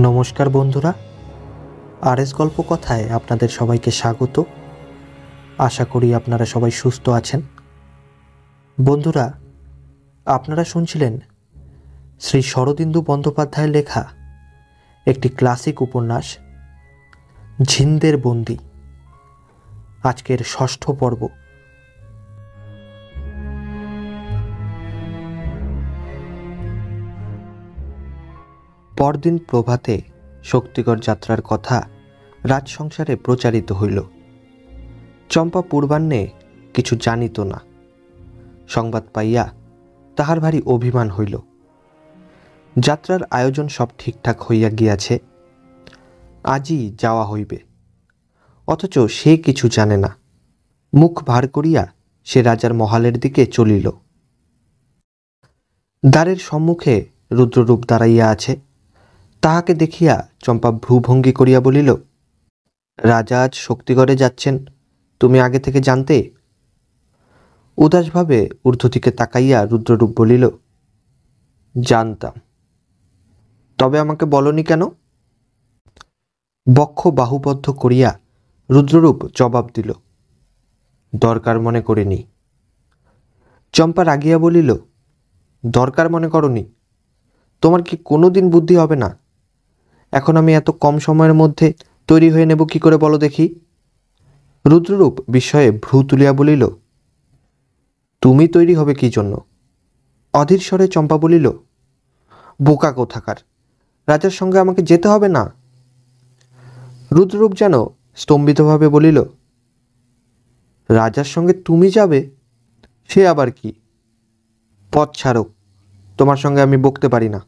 নমস্কার বন্ধুরা, আরএস গল্প কথায় আপনাদের সবাইকে স্বাগত। আশা করি আপনারা সবাই সুস্থ আছেন। বন্ধুরা, আপনারা শুনছিলেন শ্রী শরদিন্দু বন্দ্যোপাধ্যায়ের লেখা একটি ক্লাসিক উপন্যাস ঝিন্দের বন্দি, আজকের ষষ্ঠ পর্ব। পরদিন প্রভাতে শক্তিগড় যাত্রার কথা রাজসংসারে প্রচারিত হইল। চম্পা পূর্বাহ্নে কিছু জানিত না। সংবাদ পাইয়া তাহার ভারী অভিমান হইল। যাত্রার আয়োজন সব ঠিকঠাক হইয়া গিয়াছে, আজই যাওয়া হইবে, অথচ সে কিছু জানে না। মুখ ভার করিয়া সে রাজার মহালের দিকে চলিল। দ্বারের সম্মুখে রুদ্ররূপ দাঁড়াইয়া আছে। তাহাকে দেখিয়া চম্পা ভ্রুভঙ্গি করিয়া বলিল, রাজা আজ শক্তিগড়ে যাচ্ছেন, তুমি আগে থেকে জানতে? উদাসভাবে ঊর্ধ্বদিকে তাকাইয়া রুদ্ররূপ বলিল, জানতাম, তবে আমাকে বলনি কেন? বক্ষ বাহুবদ্ধ করিয়া রুদ্ররূপ জবাব দিল, দরকার মনে করিনি। চম্পা রাগিয়া বলিল, দরকার মনে করনি? তোমার কি কোনো দিন বুদ্ধি হবে না? এখন আমি এত কম সময়ের মধ্যে তৈরি হয়ে নেব কি করে বলো দেখি? রুদ্ররূপ বিস্ময়ে ভ্রু তুলিয়া বলিল, তুমি তৈরি হবে কি জন্য? অধীর স্বরে চম্পা বলিল, বোকা কোথাকার, রাজার সঙ্গে আমাকে যেতে হবে না? রুদ্ররূপ যেন স্তম্ভিতভাবে বলিল, রাজার সঙ্গে তুমি যাবে? সে আবার কি? পথ ছাড়ো, তোমার সঙ্গে আমি বকতে পারি না।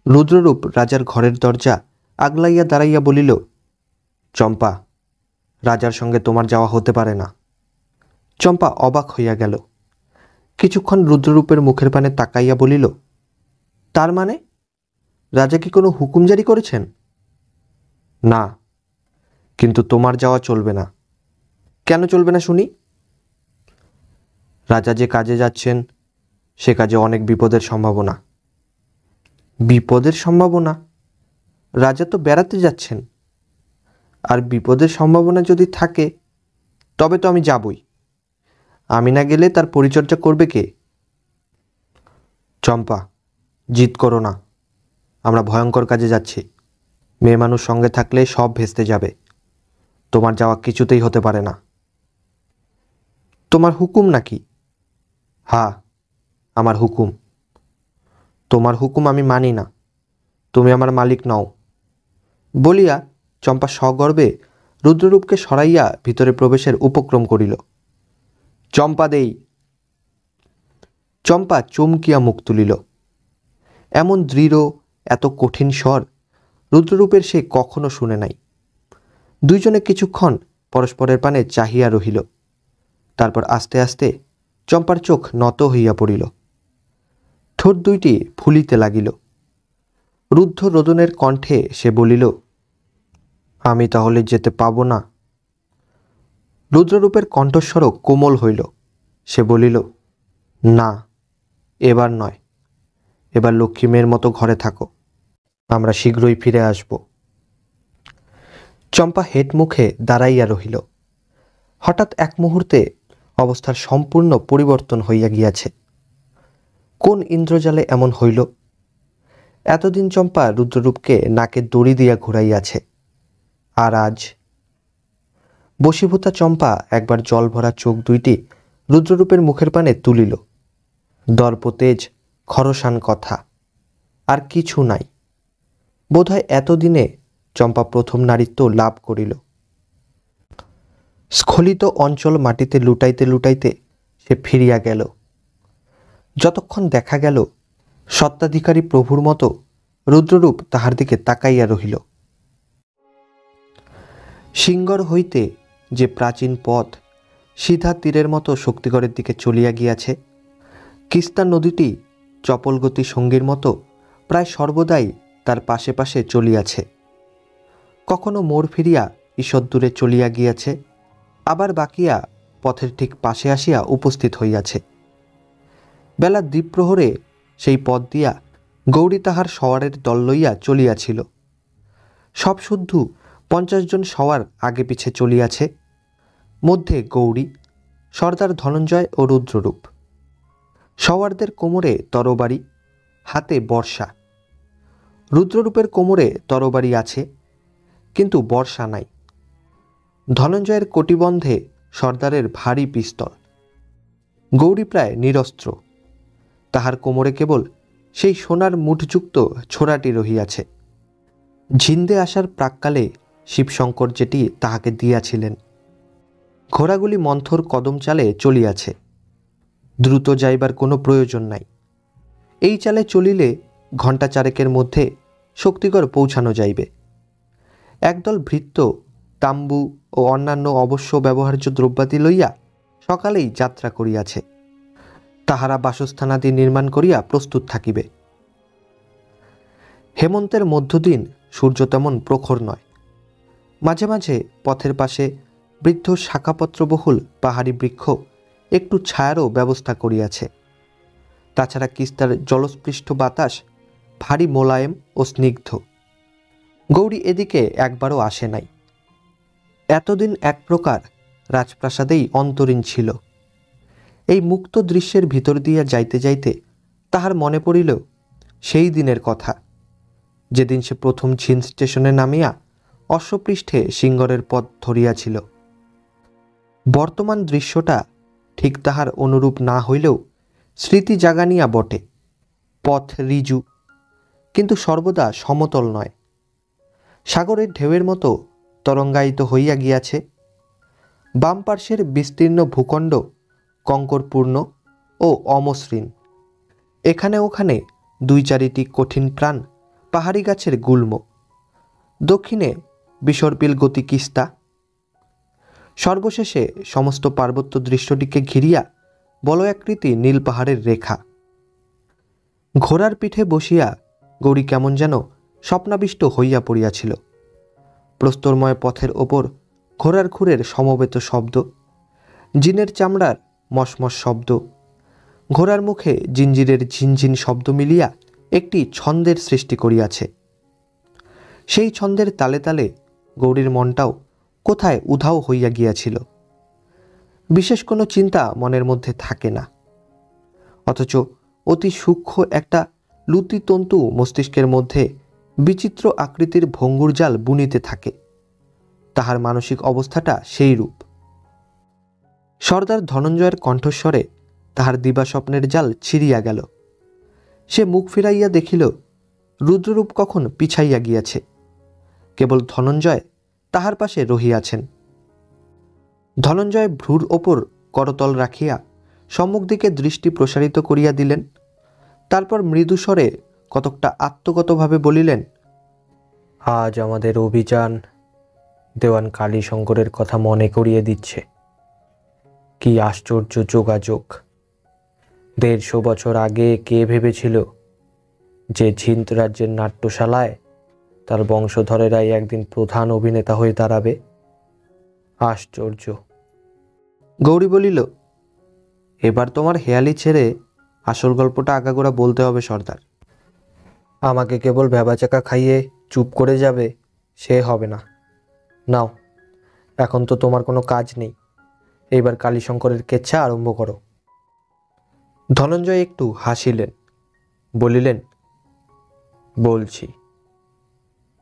রুদ্ররূপ রাজার ঘরের দরজা আগলাইয়া দাঁড়াইয়া বলিল, চম্পা, রাজার সঙ্গে তোমার যাওয়া হতে পারে না। চম্পা অবাক হইয়া গেল। কিছুক্ষণ রুদ্ররূপের মুখের পানে তাকাইয়া বলিল, তার মানে রাজা কি কোনো হুকুম জারি করেছেন? না, কিন্তু তোমার যাওয়া চলবে না। কেন চলবে না শুনি? রাজা যে কাজে যাচ্ছেন সে কাজে অনেক বিপদের সম্ভাবনা। বিপদের সম্ভাবনা? রাজা তো বেড়াতে যাচ্ছেন, আর বিপদের সম্ভাবনা যদি থাকে তবে তো আমি যাবই। আমি না গেলে তার পরিচর্যা করবে কে? চম্পা, জিদ করো না, আমরা ভয়ঙ্কর কাজে যাচ্ছি। মেয়ে মানুষ সঙ্গে থাকলে সব ভেস্তে যাবে। তোমার যাওয়া কিছুতেই হতে পারে না। তোমার হুকুম নাকি? হ্যাঁ, আমার হুকুম। তোমার হুকুম আমি মানি না, তুমি আমার মালিক নও। বলিয়া চম্পা সগর্বে রুদ্ররূপকে সরাইয়া ভিতরে প্রবেশের উপক্রম করিল। চম্পা দেই। চম্পা চমকিয়া মুখ তুলিল। এমন দৃঢ়, এত কঠিন স্বর রুদ্ররূপের সে কখনো শুনে নাই। দুইজনে কিছুক্ষণ পরস্পরের পানে চাহিয়া রহিল। তারপর আস্তে আস্তে চম্পার চোখ নত হইয়া পড়িল। ঠোঁট দুইটি ফুলিতে লাগিল। রুদ্ধ রোদনের কণ্ঠে সে বলিল, আমি তাহলে যেতে পাব না? রুদ্ররূপের কণ্ঠস্বর কোমল হইল। সে বলিল, না, এবার নয়। এবার লক্ষ্মী মেয়ের মতো ঘরে থাকো, আমরা শীঘ্রই ফিরে আসব। চম্পা হেট মুখে দাঁড়াইয়া রহিল। হঠাৎ এক মুহূর্তে অবস্থার সম্পূর্ণ পরিবর্তন হইয়া গিয়াছে। কোন ইন্দ্রজালে এমন হইল? এতদিন চম্পা রুদ্ররূপকে নাকে দড়ি দিয়া ঘুরাইয়াছে, আর আজ? বশীভূতা চম্পা একবার জল ভরা চোখ দুইটি রুদ্ররূপের মুখের পানে তুলিল। দর্পতেজ, খরসান কথা, আর কিছু নাই। বোধহয় এতদিনে চম্পা প্রথম নারীত্ব লাভ করিল। স্খলিত অঞ্চল মাটিতে লুটাইতে লুটাইতে সে ফিরিয়া গেল। যতক্ষণ দেখা গেল সত্ত্বাধিকারী প্রভুর মতো রুদ্ররূপ তাহার দিকে তাকাইয়া রহিল। সিংগড় হইতে যে প্রাচীন পথ সিধা তীরের মতো শক্তিগড়ের দিকে চলিয়া গিয়াছে, কিস্তা নদীটি চপলগতি সঙ্গীর মতো প্রায় সর্বদাই তার পাশে পাশে চলিয়াছে। কখনো মোড় ফিরিয়া ঈষৎ দূরে চলিয়া গিয়াছে, আবার বাকিয়া পথের ঠিক পাশে আসিয়া উপস্থিত হইয়াছে। বেলা দ্বীপ্রহরে সেই পথ দিয়া গৌরী তাহার সওয়ারের দল লইয়া চলিয়াছিল। সব শুদ্ধ 50 জন সওয়ার আগে পিছে চলিয়াছে, মধ্যে গৌরী, সর্দার ধনঞ্জয় ও রুদ্ররূপ। সওয়ারদের কোমরে তরবারি, হাতে বর্ষা। রুদ্ররূপের কোমরে তরবারি আছে, কিন্তু বর্ষা নাই। ধনঞ্জয়ের কটিবন্ধে সর্দারের ভারী পিস্তল। গৌরী প্রায় নিরস্ত্র, তাহার কোমরে কেবল সেই সোনার মুঠযুক্ত ছোড়াটি রহিয়াছে। ঝিন্দে আসার প্রাক্কালে শিবশঙ্কর যেটি তাহাকে দিয়াছিলেন। ঘোড়াগুলি মন্থর কদম চালে চলিয়াছে, দ্রুত যাইবার কোনো প্রয়োজন নাই। এই চালে চলিলে ঘণ্টা চারেকের মধ্যে শক্তিগড় পৌঁছানো যাইবে। একদল ভৃত্য তাম্বু ও অন্যান্য অবশ্য ব্যবহার্য দ্রব্যাদি লইয়া সকালেই যাত্রা করিয়াছে। তাহারা বাসস্থানাদি নির্মাণ করিয়া প্রস্তুত থাকিবে। হেমন্তের মধ্যদিন সূর্য তেমন প্রখর নয়। মাঝে মাঝে পথের পাশে বৃদ্ধ শাখাপত্রবহুল পাহাড়ি বৃক্ষ একটু ছায়ারও ব্যবস্থা করিয়াছে। তাছাড়া কিস্তার জলস্পৃষ্ট বাতাস ভারী মোলায়েম ও স্নিগ্ধ। গৌরী এদিকে একবারও আসে নাই। এতদিন এক প্রকার রাজপ্রাসাদেই অন্তরীণ ছিল। এই মুক্ত দৃশ্যের ভিতর দিয়া যাইতে যাইতে তাহার মনে পড়িল সেই দিনের কথা, যেদিন সে প্রথম ঝিন স্টেশনে নামিয়া অশ্বপৃষ্ঠে সিংহরের পথ ধরিয়াছিল। বর্তমান দৃশ্যটা ঠিক তাহার অনুরূপ না হইলেও স্মৃতি জাগানিয়া বটে। পথ ঋজু, কিন্তু সর্বদা সমতল নয়। সাগরের ঢেউয়ের মতো তরঙ্গায়িত হইয়া গিয়াছে। বাম পার্শ্বের বিস্তীর্ণ ভূখণ্ড কঙ্করপূর্ণ ও অমসৃণ। এখানে ওখানে 2-4টি কঠিন প্রাণ পাহাড়ি গাছের গুল্ম। দক্ষিণে বিসর্পিল গতি কিস্তা। সর্বশেষে সমস্ত পার্বত্য দৃশ্যটিকে ঘিরিয়া বলয়াকৃতি নীল পাহাড়ের রেখা। ঘোড়ার পিঠে বসিয়া গৌরী কেমন যেন স্বপ্নাবিষ্ট হইয়া পড়িয়াছিল। প্রস্তরময় পথের ওপর ঘোড়ার খুরের সমবেত শব্দ, জিনের চামড়ার মশমশ শব্দ, ঘোড়ার মুখে জিঞ্জিরের ঝিনঝিন শব্দ মিলিয়া একটি ছন্দের সৃষ্টি করিয়াছে। সেই ছন্দের তালে তালে গৌরীর মনটাও কোথায় উধাও হইয়া গিয়াছিল। বিশেষ কোনো চিন্তা মনের মধ্যে থাকে না, অথচ অতি সূক্ষ্ম একটা লুতিতন্তু মস্তিষ্কের মধ্যে বিচিত্র আকৃতির ভঙ্গুর জাল বুনিতে থাকে। তাহার মানসিক অবস্থাটা সেই রূপ। সর্দার ধনঞ্জয়ের কণ্ঠস্বরে তাহার দিবাস্বপ্নের জাল ছিঁড়িয়া গেল। সে মুখ ফিরাইয়া দেখিল রুদ্ররূপ কখন পিছাইয়া গিয়াছে, কেবল ধনঞ্জয় তাহার পাশে রহিয়াছেন। ধনঞ্জয় ভ্রুর ওপর করতল রাখিয়া সম্মুখ দিকে দৃষ্টি প্রসারিত করিয়া দিলেন। তারপর মৃদুস্বরে কতকটা আত্মগতভাবে বলিলেন, আজ আমাদের অভিযান দেওয়ান কালীশঙ্করের কথা মনে করিয়ে দিচ্ছে। কি আশ্চর্য যোগাযোগ! 150 বছর আগে কে ভেবেছিল যে ঝিন্ত রাজ্যের নাট্যশালায় তার বংশধরেরাই একদিন প্রধান অভিনেতা হয়ে দাঁড়াবে? আশ্চর্য! গৌরী বলিল, এবার তোমার হেয়ালি ছেড়ে আসল গল্পটা আগাগোড়া বলতে হবে সর্দার। আমাকে কেবল ভ্যাবাচাকা খাইয়ে চুপ করে যাবে সে হবে না। নাও, এখন তো তোমার কোনো কাজ নেই, এইবার কালীশঙ্করের কেচ্ছা আরম্ভ করো। ধনঞ্জয় একটু হাসিলেন, বলিলেন, বলছি।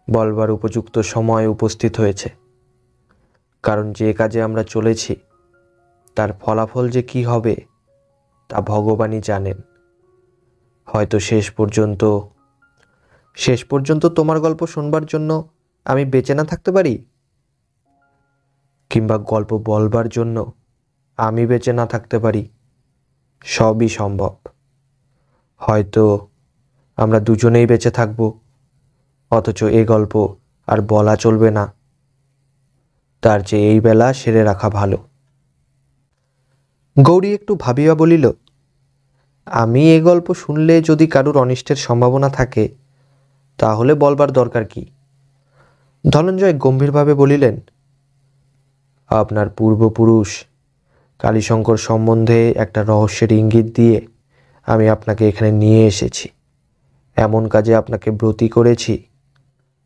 বলবার উপযুক্ত সময় উপস্থিত হয়েছে। কারণ যে কাজে আমরা চলেছি তার ফলাফল যে কি হবে তা ভগবানই জানেন। হয়তো শেষ পর্যন্ত তোমার গল্প শুনবার জন্য আমি বেঁচে না থাকতে পারি, কিংবা গল্প বলবার জন্য আমি বেঁচে না থাকতে পারি। সবই সম্ভব। হয়তো আমরা দুজনেই বেঁচে থাকব, অথচ এ গল্প আর বলা চলবে না। তার চেয়ে এই বেলা সেরে রাখা ভালো। গৌরী একটু ভাবিয়া বলিল, আমি এ গল্প শুনলে যদি কারুর অনিষ্টের সম্ভাবনা থাকে তাহলে বলবার দরকার কি? ধনঞ্জয় গম্ভীরভাবে বলিলেন, আপনার পূর্বপুরুষ কালীশঙ্কর সম্বন্ধে একটা রহস্যের ইঙ্গিত দিয়ে আমি আপনাকে এখানে নিয়ে এসেছি। এমন কাজে আপনাকে ব্রতী করেছি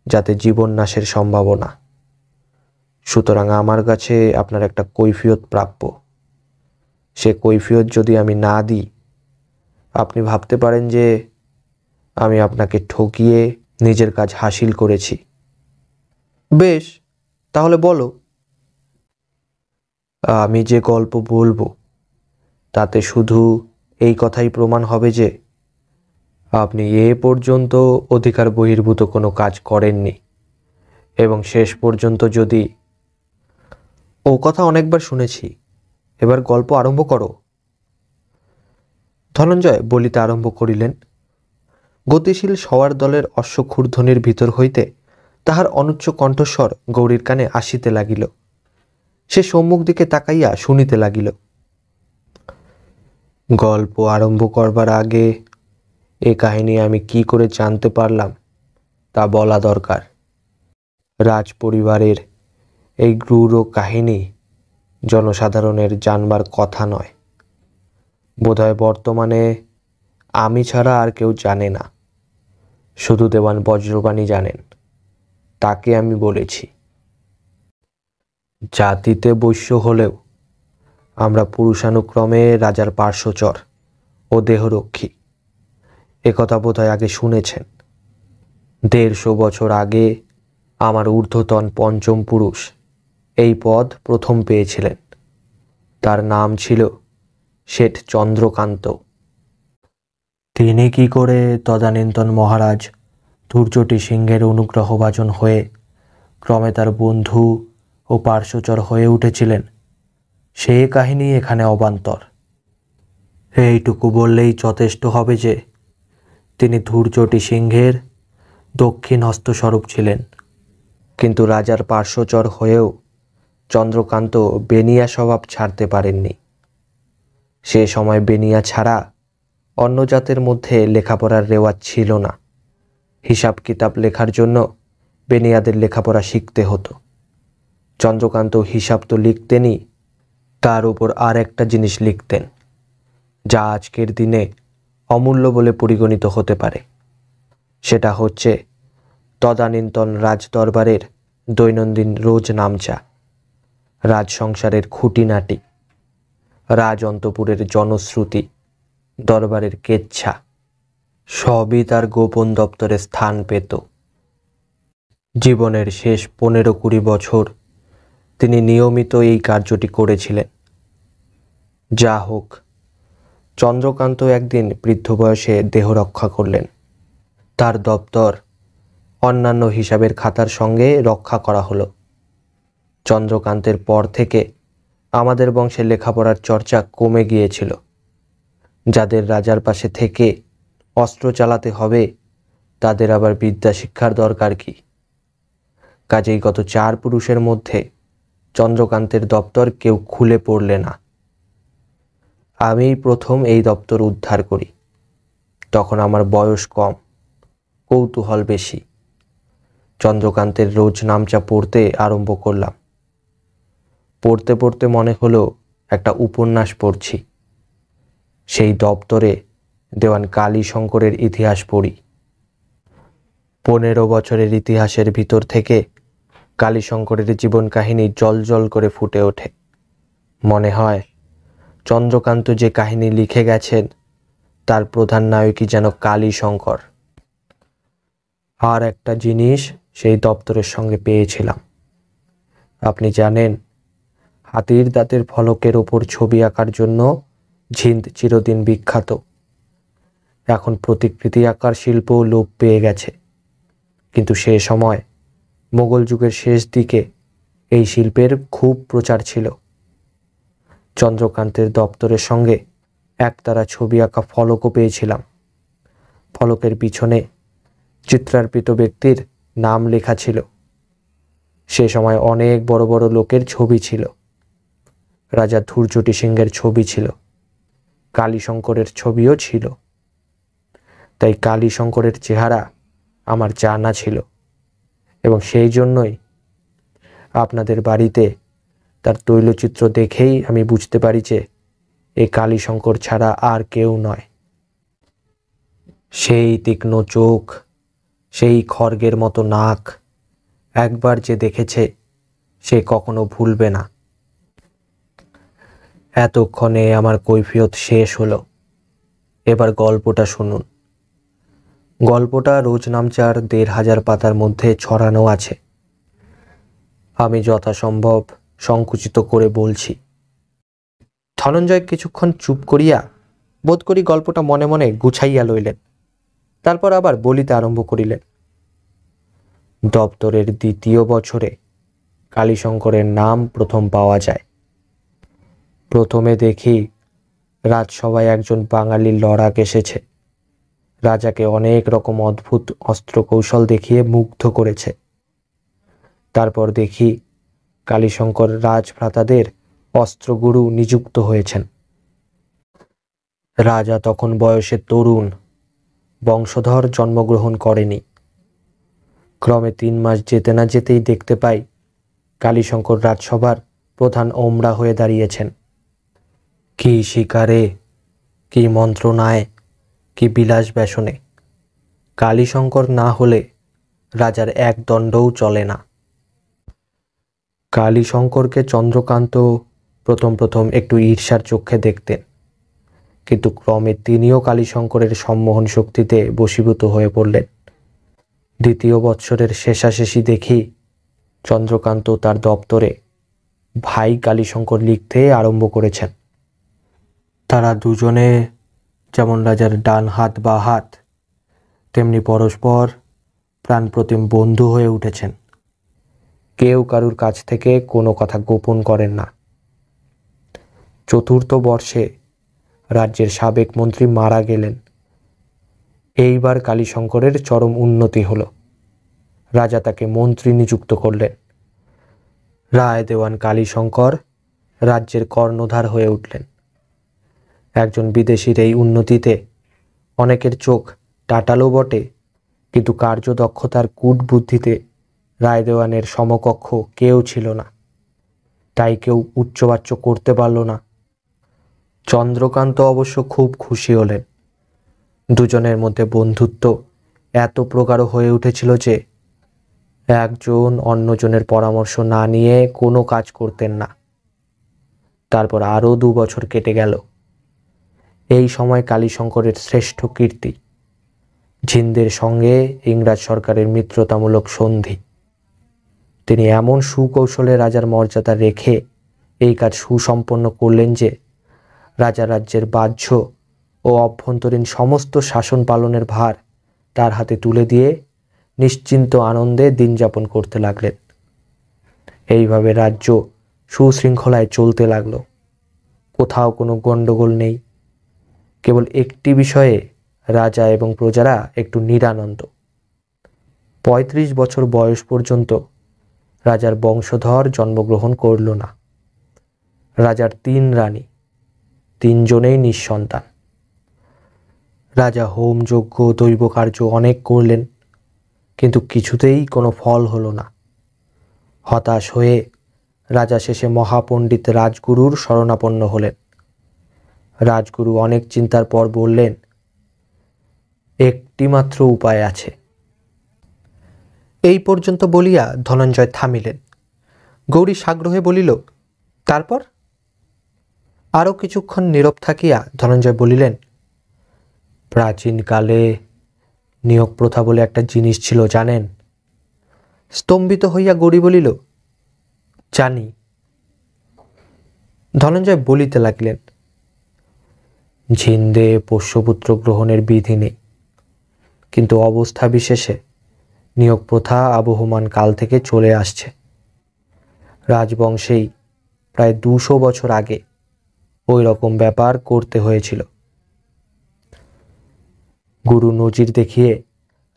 যাতে জীবন নাশের সম্ভাবনা। সুতরাং আমার কাছে আপনার একটা কৈফিয়ত প্রাপ্য। সে কৈফিয়ত যদি আমি না দিই, আপনি ভাবতে পারেন যে আমি আপনাকে ঠকিয়ে নিজের কাজ হাসিল করেছি। বেশ, তাহলে বলো। আমি যে গল্প বলবো তাতে শুধু এই কথাই প্রমাণ হবে যে আপনি এ পর্যন্ত অধিকার বহির্ভূত কোনো কাজ করেননি, এবং শেষ পর্যন্ত যদি... ও কথা অনেকবার শুনেছি, এবার গল্প আরম্ভ করো। ধনঞ্জয় বলিতে আরম্ভ করিলেন। গতিশীল সওয়ার দলের অশ্বক্ষুরধ্বনির ভিতর হইতে তাহার অনুচ্চ কণ্ঠস্বর গৌরীর কানে আসিতে লাগিল। সে সম্মুখ দিকে তাকাইয়া শুনিতে লাগিল। গল্প আরম্ভ করবার আগে এ কাহিনী আমি কি করে জানতে পারলাম তা বলা দরকার। রাজ পরিবারের এই ক্রূর কাহিনী জনসাধারণের জানবার কথা নয়। বোধহয় বর্তমানে আমি ছাড়া আর কেউ জানে না। শুধু দেওয়ান বজ্রবাণী জানেন। তাকে আমি বলেছি। জাতিতে বৈশ্য হলেও আমরা পুরুষানুক্রমে রাজার পার্শ্বচর ও দেহরক্ষী। একথা বোধহয় আগে শুনেছেন। 150 বছর আগে আমার ঊর্ধ্বতন পঞ্চম পুরুষ এই পদ প্রথম পেয়েছিলেন। তার নাম ছিল শেঠ চন্দ্রকান্ত। তিনি কি করে তদানীন্তন মহারাজ ধূর্যটি সিংহের অনুগ্রহভাজন হয়ে ক্রমে তার বন্ধু ও পার্শ্বচর হয়ে উঠেছিলেন, সে কাহিনী এখানে অবান্তর। এইটুকু বললেই যথেষ্ট হবে যে তিনি ধূর্যটি সিংহের দক্ষিণ হস্তস্বরূপ ছিলেন। কিন্তু রাজার পার্শ্বচর হয়েও চন্দ্রকান্ত বেনিয়া স্বভাব ছাড়তে পারেননি। সে সময় বেনিয়া ছাড়া অন্য জাতের মধ্যে লেখাপড়ার রেওয়াজ ছিল না। হিসাব কিতাব লেখার জন্য বেনিয়াদের লেখাপড়া শিখতে হতো। চন্দ্রকান্ত হিসাব তো লিখতেনই, তার উপর আর একটা জিনিস লিখতেন যা আজকের দিনে অমূল্য বলে পরিগণিত হতে পারে। সেটা হচ্ছে তদানীন্তন রাজদরবারের দৈনন্দিন রোজ নামচা, রাজ সংসারের খুঁটিনাটি, রাজ অন্তপুরের জনশ্রুতি, দরবারের কেচ্ছা সবই তার গোপন দপ্তরে স্থান পেত। জীবনের শেষ 15-20 বছর তিনি নিয়মিত এই কার্যটি করেছিলেন। যা হোক, চন্দ্রকান্ত একদিন বৃদ্ধ বয়সে দেহ রক্ষা করলেন। তার দপ্তর অন্যান্য হিসাবের খাতার সঙ্গে রক্ষা করা হলো। চন্দ্রকান্তের পর থেকে আমাদের বংশে লেখাপড়ার চর্চা কমে গিয়েছিল। যাদের রাজার পাশে থেকে অস্ত্র চালাতে হবে তাদের আবার বিদ্যা শিক্ষার দরকার কি? কাজেই গত 4 পুরুষের মধ্যে চন্দ্রকান্তের দপ্তর কেউ খুলে পড়লে না। আমি প্রথম এই দপ্তর উদ্ধার করি। তখন আমার বয়স কম, কৌতূহল বেশি। চন্দ্রকান্তের রোজ নামচা পড়তে আরম্ভ করলাম। পড়তে পড়তে মনে হলো একটা উপন্যাস পড়ছি। সেই দপ্তরে দেওয়ান কালীশঙ্করের ইতিহাস পড়ি। 15 বছরের ইতিহাসের ভিতর থেকে কালীশঙ্করের জীবন কাহিনী জল করে ফুটে ওঠে। মনে হয় চন্দ্রকান্ত যে কাহিনী লিখে গেছেন তার প্রধান নায়কই যেন কালীশঙ্কর। আর একটা জিনিস সেই দপ্তরের সঙ্গে পেয়েছিলাম। আপনি জানেন, হাতির দাঁতের ফলকের ওপর ছবি আঁকার জন্য ঝিন্দ চিরদিন বিখ্যাত। এখন প্রতিকৃতি আঁকার শিল্প লোপ পেয়ে গেছে, কিন্তু সে সময় মোগল যুগের শেষ দিকে এই শিল্পের খুব প্রচার ছিল। চন্দ্রকান্তের দপ্তরের সঙ্গে একতারা ছবি আঁকা ফলকও পেয়েছিলাম। ফলকের পিছনে চিত্রার্পিত ব্যক্তির নাম লেখা ছিল। সে সময় অনেক বড় বড় লোকের ছবি ছিল। রাজা ধূর্যটি সিংহের ছবি ছিল, কালীশঙ্করের ছবিও ছিল। তাই কালীশঙ্করের চেহারা আমার জানা ছিল, এবং সেই জন্যই আপনাদের বাড়িতে তার তৈলচিত্র দেখেই আমি বুঝতে পারি যে এ কালীশঙ্কর ছাড়া আর কেউ নয়। সেই তীক্ষ্ণ চোখ, সেই খড়গের মতো নাক, একবার যে দেখেছে সে কখনো ভুলবে না। এতক্ষণে আমার কৈফিয়ত শেষ হলো, এবার গল্পটা শুনুন। গল্পটা রোজনামচার ১৫০০ পাতার মধ্যে ছড়ানো আছে। আমি যথাসম্ভব সংকুচিত করে বলছি। ধনঞ্জয় কিছুক্ষণ চুপ করিয়া বোধ করি গল্পটা মনে মনে গুছাইয়া লইলেন। তারপর আবার বলিতে আরম্ভ করিলেন। দপ্তরের ২য় বছরে কালীশঙ্করের নাম প্রথম পাওয়া যায়। প্রথমে দেখি রাজসভায় একজন বাঙালি লড়াক এসেছে। রাজাকে অনেক রকম অদ্ভুত অস্ত্রকৌশল দেখিয়ে মুগ্ধ করেছে। তারপর দেখি কালীশঙ্কর রাজভ্রাতাদের অস্ত্রগুরু নিযুক্ত হয়েছেন। রাজা তখন বয়সে তরুণ, বংশধর জন্মগ্রহণ করেনি। ক্রমে ৩ মাস যেতে না যেতেই দেখতে পাই কালীশঙ্কর রাজসভার প্রধান ওমরা হয়ে দাঁড়িয়েছেন। কি শিকারে, কি মন্ত্রণায়, কি বিলাস ব্যসনে, কালীশঙ্কর না হলে রাজার এক দণ্ডও চলে না। কালীশঙ্করকে চন্দ্রকান্ত প্রথম প্রথম একটু ঈর্ষার চক্ষে দেখতেন, কিন্তু ক্রমে তিনিও কালীশঙ্করের সম্মোহন শক্তিতে বশীভূত হয়ে পড়লেন। ২য় বৎসরের শেষাশেষি দেখি চন্দ্রকান্ত তার দপ্তরে ভাই কালীশঙ্কর লিখতে আরম্ভ করেছেন। তারা দুজনে যেমন রাজার ডান হাত বা হাত, তেমনি পরস্পর প্রাণপ্রতিম বন্ধু হয়ে উঠেছেন। কেউ কারুর কাছ থেকে কোনো কথা গোপন করেন না। ৪র্থ বর্ষে রাজ্যের সাবেক মন্ত্রী মারা গেলেন। এইবার কালীশঙ্করের চরম উন্নতি হলো। রাজা তাকে মন্ত্রী নিযুক্ত করলেন। রায় দেওয়ান কালীশঙ্কর রাজ্যের কর্ণধার হয়ে উঠলেন। একজন বিদেশির এই উন্নতিতে অনেকের চোখ টাটালো বটে, কিন্তু কার্যদক্ষতার কূটবুদ্ধিতে রায় দেওয়ানের সমকক্ষ কেউ ছিল না। তাই কেউ উচ্চবাচ্য করতে পারল না। চন্দ্রকান্ত অবশ্য খুব খুশি হলেন। দুজনের মধ্যে বন্ধুত্ব এত প্রগাঢ় হয়ে উঠেছিল যে একজন অন্যজনের পরামর্শ না নিয়ে কোনো কাজ করতেন না। তারপর আরও ২ বছর কেটে গেল। এই সময় কালীশঙ্করের শ্রেষ্ঠ কীর্তি, জিন্দের সঙ্গে ইংরাজ সরকারের মিত্রতামূলক সন্ধি। তিনি এমন সুকৌশলে রাজার মর্যাদা রেখে এই কাজ সুসম্পন্ন করলেন যে রাজা রাজ্যের বাহ্য ও অভ্যন্তরীণ সমস্ত শাসন পালনের ভার তার হাতে তুলে দিয়ে নিশ্চিন্ত আনন্দে দিন যাপন করতে লাগলেন। এইভাবে রাজ্য সুশৃঙ্খলায় চলতে লাগলো। কোথাও কোনো গণ্ডগোল নেই। কেবল একটি বিষয়ে রাজা এবং প্রজারা একটু নিরানন্দ। ৩৫ বছর বয়স পর্যন্ত রাজার বংশধর জন্মগ্রহণ করল না। রাজার ৩ রানী, ৩ জনেই নিঃসন্তান। রাজা হোমযজ্ঞ দৈব কার্য অনেক করলেন, কিন্তু কিছুতেই কোনো ফল হলো না। হতাশ হয়ে রাজা শেষে মহাপণ্ডিত রাজগুরুর শরণাপন্ন হলেন। রাজগুরু অনেক চিন্তার পর বললেন, একটি মাত্র উপায় আছে। এই পর্যন্ত বলিয়া ধনঞ্জয় থামিলেন। গৌরী সাগ্রহে বলিল, তারপর? আরও কিছুক্ষণ নীরব থাকিয়া ধনঞ্জয় বলিলেন, প্রাচীনকালে নিয়োগ প্রথা বলে একটা জিনিস ছিল, জানেন? স্তম্ভিত হইয়া গৌরী বলিল, জানি। ধনঞ্জয় বলিতে লাগিলেন, ঝিন্দে পোষ্যপুত্র গ্রহণের বিধি নেই, কিন্তু অবস্থা বিশেষে নিয়োগ প্রথা আবহমান কাল থেকে চলে আসছে। রাজবংশেই প্রায় ২০০ বছর আগে ওই রকম ব্যাপার করতে হয়েছিল। গুরু নজির দেখিয়ে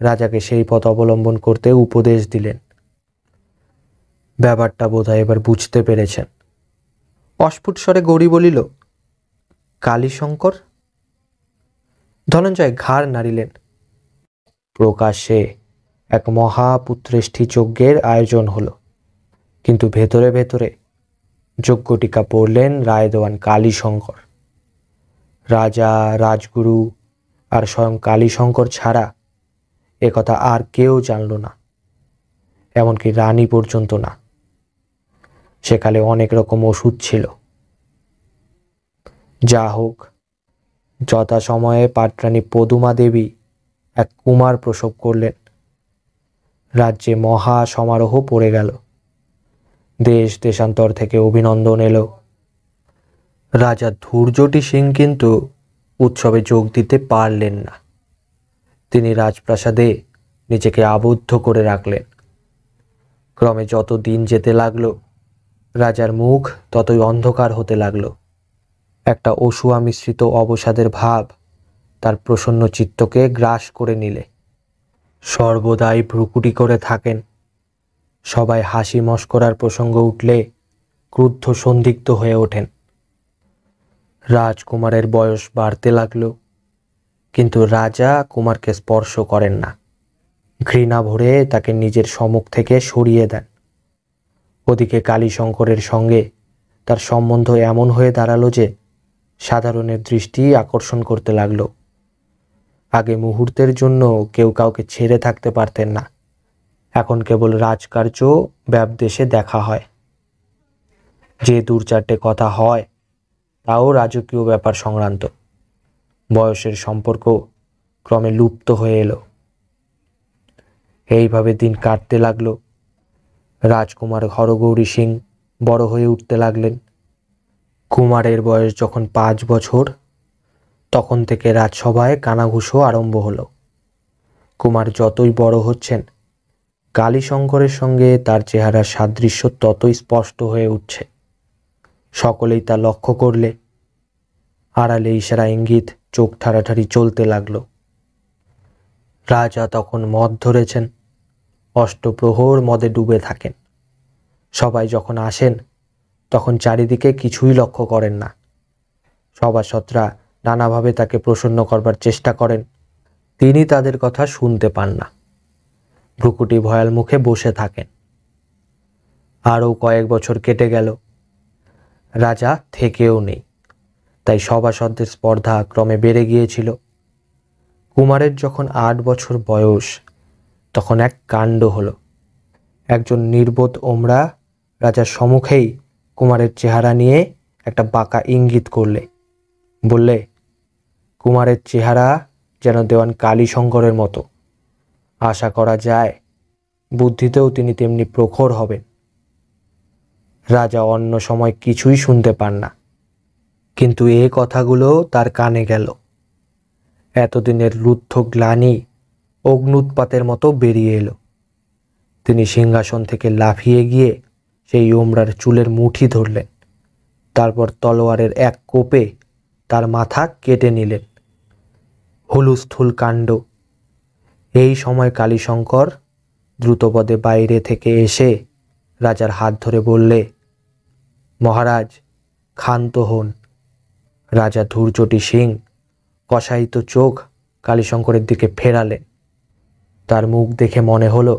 রাজাকে সেই পথ অবলম্বন করতে উপদেশ দিলেন। ব্যাপারটা বোধহয় এবার বুঝতে পেরেছেন। অস্ফুট স্বরে গৌরী বলিল, কালীশঙ্কর? ধনঞ্জয় ঘাড় নাড়িলেন। প্রকাশ্যে এক মহাপুত্রেষ্ঠী যজ্ঞের আয়োজন হলো, কিন্তু ভেতরে ভেতরে যজ্ঞটিকা পড়লেন রায় দেওয়ান কালীশঙ্কর। রাজা, রাজগুরু আর স্বয়ং কালীশঙ্কর ছাড়া একথা আর কেউ জানল না, এমনকি রানী পর্যন্ত না। সেকালে অনেক রকম ওষুধ ছিল। যা হোক, যথাসময়ে পাটরানী পদুমা দেবী এক কুমার প্রসব করলেন। রাজ্যে মহা সমারোহ পড়ে গেল। দেশ দেশান্তর থেকে অভিনন্দন এলো। রাজা ধূর্যটি সিং কিন্তু উৎসবে যোগ দিতে পারলেন না। তিনি রাজপ্রাসাদে নিজেকে আবদ্ধ করে রাখলেন। ক্রমে যত দিন যেতে লাগলো, রাজার মুখ ততই অন্ধকার হতে লাগলো। একটা অসুয়া মিশ্রিত অবসাদের ভাব তার প্রসন্ন চিত্তকে গ্রাস করে নিলে। সর্বদাই ভ্রুকুটি করে থাকেন। সবাই হাসি মস্করার প্রসঙ্গ উঠলে ক্রুদ্ধ সন্দিগ্ধ হয়ে ওঠেন। রাজকুমারের বয়স বাড়তে লাগলো, কিন্তু রাজা কুমারকে স্পর্শ করেন না। ঘৃণা ভরে তাকে নিজের সম্মুখ থেকে সরিয়ে দেন। ওদিকে কালীশঙ্করের সঙ্গে তার সম্বন্ধ এমন হয়ে দাঁড়ালো যে সাধারণের দৃষ্টি আকর্ষণ করতে লাগলো। আগে মুহূর্তের জন্য কেউ কাউকে ছেড়ে থাকতে পারতেন না। এখন কেবল রাজকার্য ব্যবদেশে দেখা হয়। যে দূর চারটে কথা হয় তাও রাজকীয় ব্যাপার সংক্রান্ত। বয়সের সম্পর্ক ক্রমে লুপ্ত হয়ে এলো। এইভাবে দিন কাটতে লাগলো। রাজকুমার হরগৌরী সিং বড় হয়ে উঠতে লাগলেন। কুমারের বয়স যখন 5 বছর, তখন থেকে রাজসভায় কানাঘুষো আরম্ভ হলো। কুমার যতই বড় হচ্ছেন, কালীশঙ্করের সঙ্গে তার চেহারার সাদৃশ্য ততই স্পষ্ট হয়ে উঠছে। সকলেই তা লক্ষ্য করলে আড়ালে ইশারা ইঙ্গিত চোখ ঠাড়াঠাড়ি চলতে লাগলো। রাজা তখন মদ ধরেছেন। অষ্টপ্রহর মদে ডুবে থাকেন। সবাই যখন আসেন তখন চারিদিকে কিছুই লক্ষ্য করেন না। সভাসদরা নানাভাবে তাকে প্রসন্ন করবার চেষ্টা করেন। তিনি তাদের কথা শুনতে পান না। ভ্রুকুটি ভয়াল মুখে বসে থাকেন। আরও কয়েক বছর কেটে গেল। রাজা থেকেও নেই। তাই সভাসদদের স্পর্ধা ক্রমে বেড়ে গিয়েছিল। কুমারের যখন 8 বছর বয়স, তখন এক কাণ্ড হলো। একজন নির্বোধ ওমরা রাজার সম্মুখেই কুমারের চেহারা নিয়ে একটা বাঁকা ইঙ্গিত করলে। বললে, কুমারের চেহারা যেন দেওয়ান কালীশঙ্করের মতো। আশা করা যায় বুদ্ধিতেও তিনি তেমনি প্রখর হবেন। রাজা অন্য সময় কিছুই শুনতে পান না, কিন্তু এ কথাগুলো তার কানে গেল। এতদিনের রুদ্ধ গ্লানি অগ্নুৎপাতের মতো বেরিয়ে এলো। তিনি সিংহাসন থেকে লাফিয়ে গিয়ে সেই ওমরার চুলের মুঠি ধরলেন। তারপর তলোয়ারের এক কোপে তার মাথা কেটে নিলেন। হুলুস্থুল কাণ্ড। এই সময় কালীশঙ্কর দ্রুতপদে বাইরে থেকে এসে রাজার হাত ধরে বললে, মহারাজ, ক্ষান্ত হন। রাজা ধূর্যটি সিং কষায়িত চোখ কালীশঙ্করের দিকে ফেরালেন। তার মুখ দেখে মনে হলো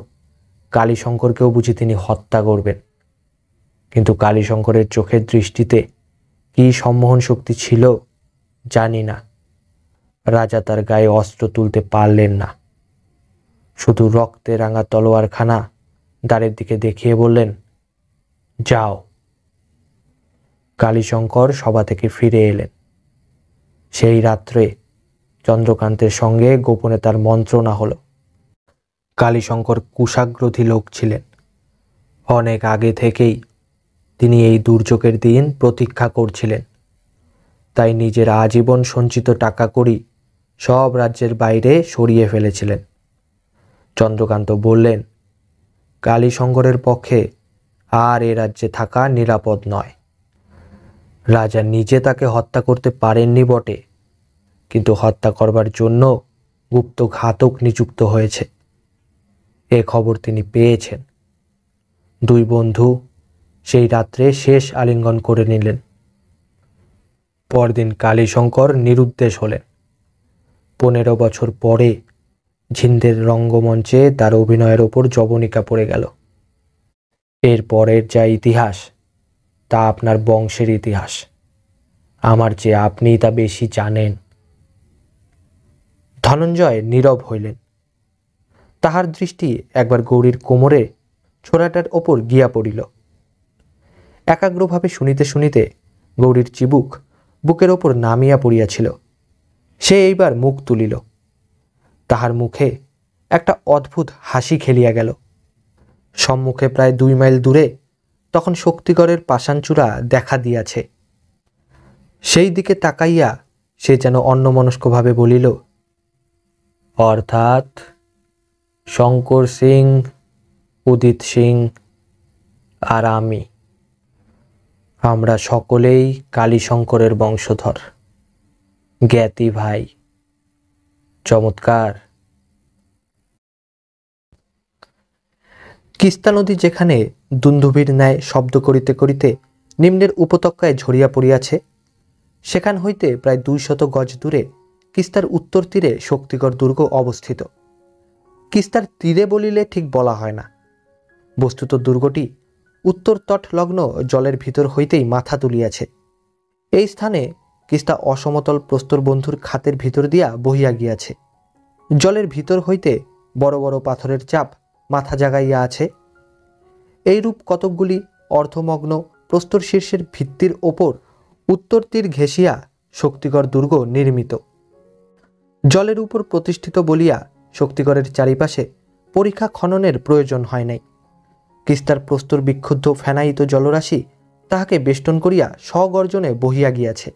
কালীশঙ্করকেও বুঝি তিনি হত্যা করবেন। কিন্তু কালীশঙ্করের চোখের দৃষ্টিতে কি সম্মোহন শক্তি ছিল জানি না। রাজা তার গায়ে অস্ত্র তুলতে পারলেন না। শুধু রক্তে রাঙা তলোয়ারখানা দ্বারের দিকে দেখিয়ে বললেন, যাও। কালীশঙ্কর সভা থেকে ফিরে এলেন। সেই রাত্রে চন্দ্রকান্তের সঙ্গে গোপনে তার মন্ত্রণা হলো। কালীশঙ্কর কুশাগ্রধী লোক ছিলেন। অনেক আগে থেকেই তিনি এই দুর্যোগের দিন প্রতীক্ষা করছিলেন। তাই নিজের আজীবন সঞ্চিত টাকা কড়ি সব রাজ্যের বাইরে সরিয়ে ফেলেছিলেন। চন্দ্রকান্ত বললেন, কালীশঙ্করের পক্ষে আর এ রাজ্যে থাকা নিরাপদ নয়। রাজা নিজে তাকে হত্যা করতে পারেননি বটে, কিন্তু হত্যা করবার জন্য গুপ্ত ঘাতক নিযুক্ত হয়েছে, এ খবর তিনি পেয়েছেন। 2 বন্ধু সেই রাত্রে শেষ আলিঙ্গন করে নিলেন। পরদিন কালীশঙ্কর নিরুদ্দেশ হলেন। 15 বছর পরে ঝিন্দের রঙ্গমঞ্চে তার অভিনয়ের ওপর জবনিকা পড়ে গেল। এর পরের যা ইতিহাস তা আপনার বংশের ইতিহাস। আমার চেয়ে আপনিই তা বেশি জানেন। ধনঞ্জয় নীরব হইলেন। তাহার দৃষ্টি একবার গৌরীর কোমরে ছোড়াটার ওপর গিয়া পড়িল। একাগ্রভাবে শুনিতে শুনিতে গৌরীর চিবুক বুকের ওপর নামিয়া পড়িয়াছিল। সে এইবার মুখ তুলিল। তাহার মুখে একটা অদ্ভুত হাসি খেলিয়া গেল। সম্মুখে প্রায় 2 মাইল দূরে তখন শক্তিগড়ের পাষাণচূড়া দেখা দিয়াছে। সেই দিকে তাকাইয়া সে যেন অন্যমনস্কভাবে বলিল, অর্থাৎ শঙ্কর সিং, উদিত সিং আর আমরা সকলেই কালীশঙ্করের বংশধর, জ্ঞাতি ভাই। চমৎকার। কিস্তা নদী যেখানে দুন্দুভির ন্যায় শব্দ করিতে করিতে নিম্নের উপত্যকায় ঝরিয়া পড়িয়াছে, সেখান হইতে প্রায় 200 গজ দূরে কিস্তার উত্তর তীরে শক্তিগড় দুর্গ অবস্থিত। কিস্তার তীরে বলিলে ঠিক বলা হয় না। বস্তুত দুর্গটি উত্তর তট লগ্ন জলের ভিতর হইতেই মাথা তুলিয়াছে। এই স্থানে কিস্তা অসমতল প্রস্তরবন্ধুর খাতের ভিতর দিয়া বহিয়া গিয়াছে। জলের ভিতর হইতে বড় বড় পাথরের চাপ মাথা জাগাইয়া আছে। এইরূপ কতকগুলি অর্ধমগ্ন প্রস্তর শীর্ষের ভিত্তির ওপর উত্তর তীর ঘেঁষিয়া শক্তিগড় দুর্গ নির্মিত। জলের উপর প্রতিষ্ঠিত বলিয়া শক্তিগড়ের চারিপাশে পরীক্ষা খননের প্রয়োজন হয় নাই। কিস্তার প্রস্তর বিক্ষুব্ধ ফেনায়িত জলরাশি তাহাকে বেষ্টন করিয়া স্বগর্জনে বহিয়া গিয়াছে।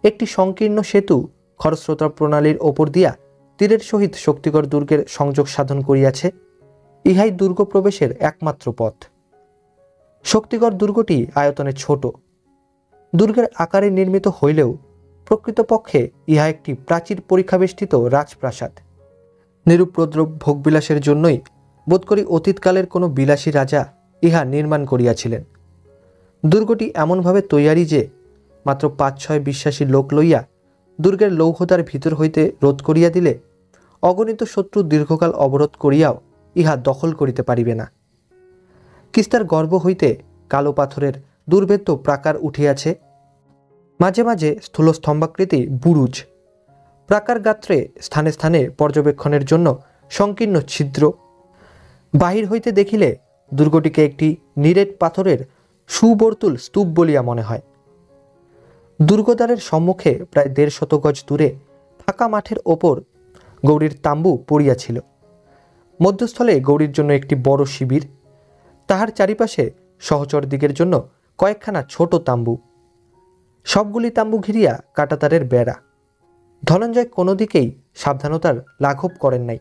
একটি সংকীর্ণ সেতু খরস্রোতা প্রণালীর ওপর দিয়া তীরের সহিত শক্তিগড় দুর্গের সংযোগ সাধন করিয়াছে। ইহাই দুর্গ প্রবেশের একমাত্র পথ। শক্তিগড় দুর্গটি আয়তনে ছোট। দুর্গের আকারে নির্মিত হইলেও প্রকৃতপক্ষে ইহা একটি প্রাচীর পরীক্ষাবেষ্টিত রাজপ্রাসাদ। নিরুপদ্রব ভোগবিলাসের জন্যই বোধ করি অতীতকালের কোনো বিলাসী রাজা ইহা নির্মাণ করিয়াছিলেন। দুর্গটি এমনভাবে তৈয়ারি যে মাত্র 5-6 বিশ্বাসী লোক লইয়া দুর্গের লৌহতার ভিতর হইতে রোধ করিয়া দিলে অগণিত শত্রু দীর্ঘকাল অবরোধ করিয়াও ইহা দখল করিতে পারিবে না। কিস্তার গর্ভ হইতে কালো পাথরের দুর্ভেদ্য প্রাকার উঠিয়াছে। মাঝে মাঝে স্থূলস্তম্ভাকৃতি বুরুজ, প্রাকার গাত্রে স্থানে স্থানে পর্যবেক্ষণের জন্য সংকীর্ণ ছিদ্র। বাহির হইতে দেখিলে দুর্গটিকে একটি নিরেট পাথরের সুবর্তুল স্তূপ বলিয়া মনে হয়। দুর্গদ্বারের সম্মুখে প্রায় 150 গজ দূরে ফাঁকা মাঠের ওপর গৌরীর তাম্বু পড়িয়াছিল। মধ্যস্থলে গৌরীর জন্য একটি বড় শিবির, তাহার চারিপাশে সহচর দিকের জন্য কয়েকখানা ছোট তাম্বু। সবগুলি তাম্বু ঘিরিয়া কাঁটাতারের বেড়া। ধনঞ্জয় কোনো দিকেই সাবধানতার লাঘব করেন নাই।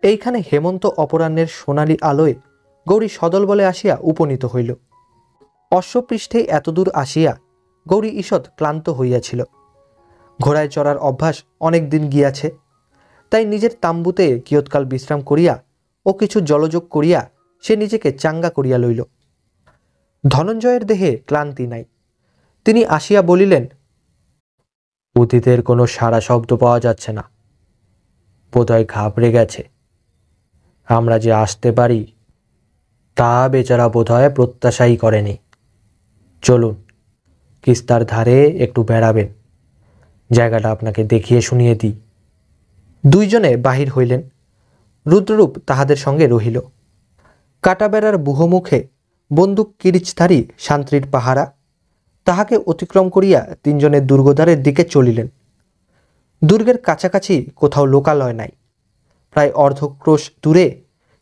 এইখানে হেমন্ত অপরাহ্নের সোনালি আলোয় গৌরী সদল বলে আসিয়া উপনীত হইল। অশ্বপৃষ্ঠে এতদূর আসিয়া গৌরী ঈষৎ ক্লান্ত হইয়াছিল। ঘোড়ায় চড়ার অভ্যাস অনেক দিন গিয়াছে, তাই নিজের তাম্বুতে কিয়ৎকাল বিশ্রাম করিয়া ও কিছু জলযোগ করিয়া সে নিজেকে চাঙ্গা করিয়া লইল। ধনঞ্জয়ের দেহে ক্লান্তি নাই। তিনি আসিয়া বলিলেন, অতীতের কোনো সারা শব্দ পাওয়া যাচ্ছে না, বোধহয় ঘাবড়ে গেছে। আমরা যে আসতে পারি তা বেচারা বোধহয় প্রত্যাশাই করেনি। চলুন, কিস্তার ধারে একটু বেড়াবেন, জায়গাটা আপনাকে দেখিয়ে শুনিয়ে দিই। দুইজনে বাহির হইলেন। রুদ্ররূপ তাহাদের সঙ্গে রহিল। কাটাবেড়ার বুহমুখে বন্দুক কিরিচধারী শান্ত্রীর পাহারা। তাহাকে অতিক্রম করিয়া তিনজনের দুর্গদ্বারের দিকে চলিলেন। দুর্গের কাছাকাছি কোথাও লোকালয় নাই। প্রায় অর্ধক্রোশ দূরে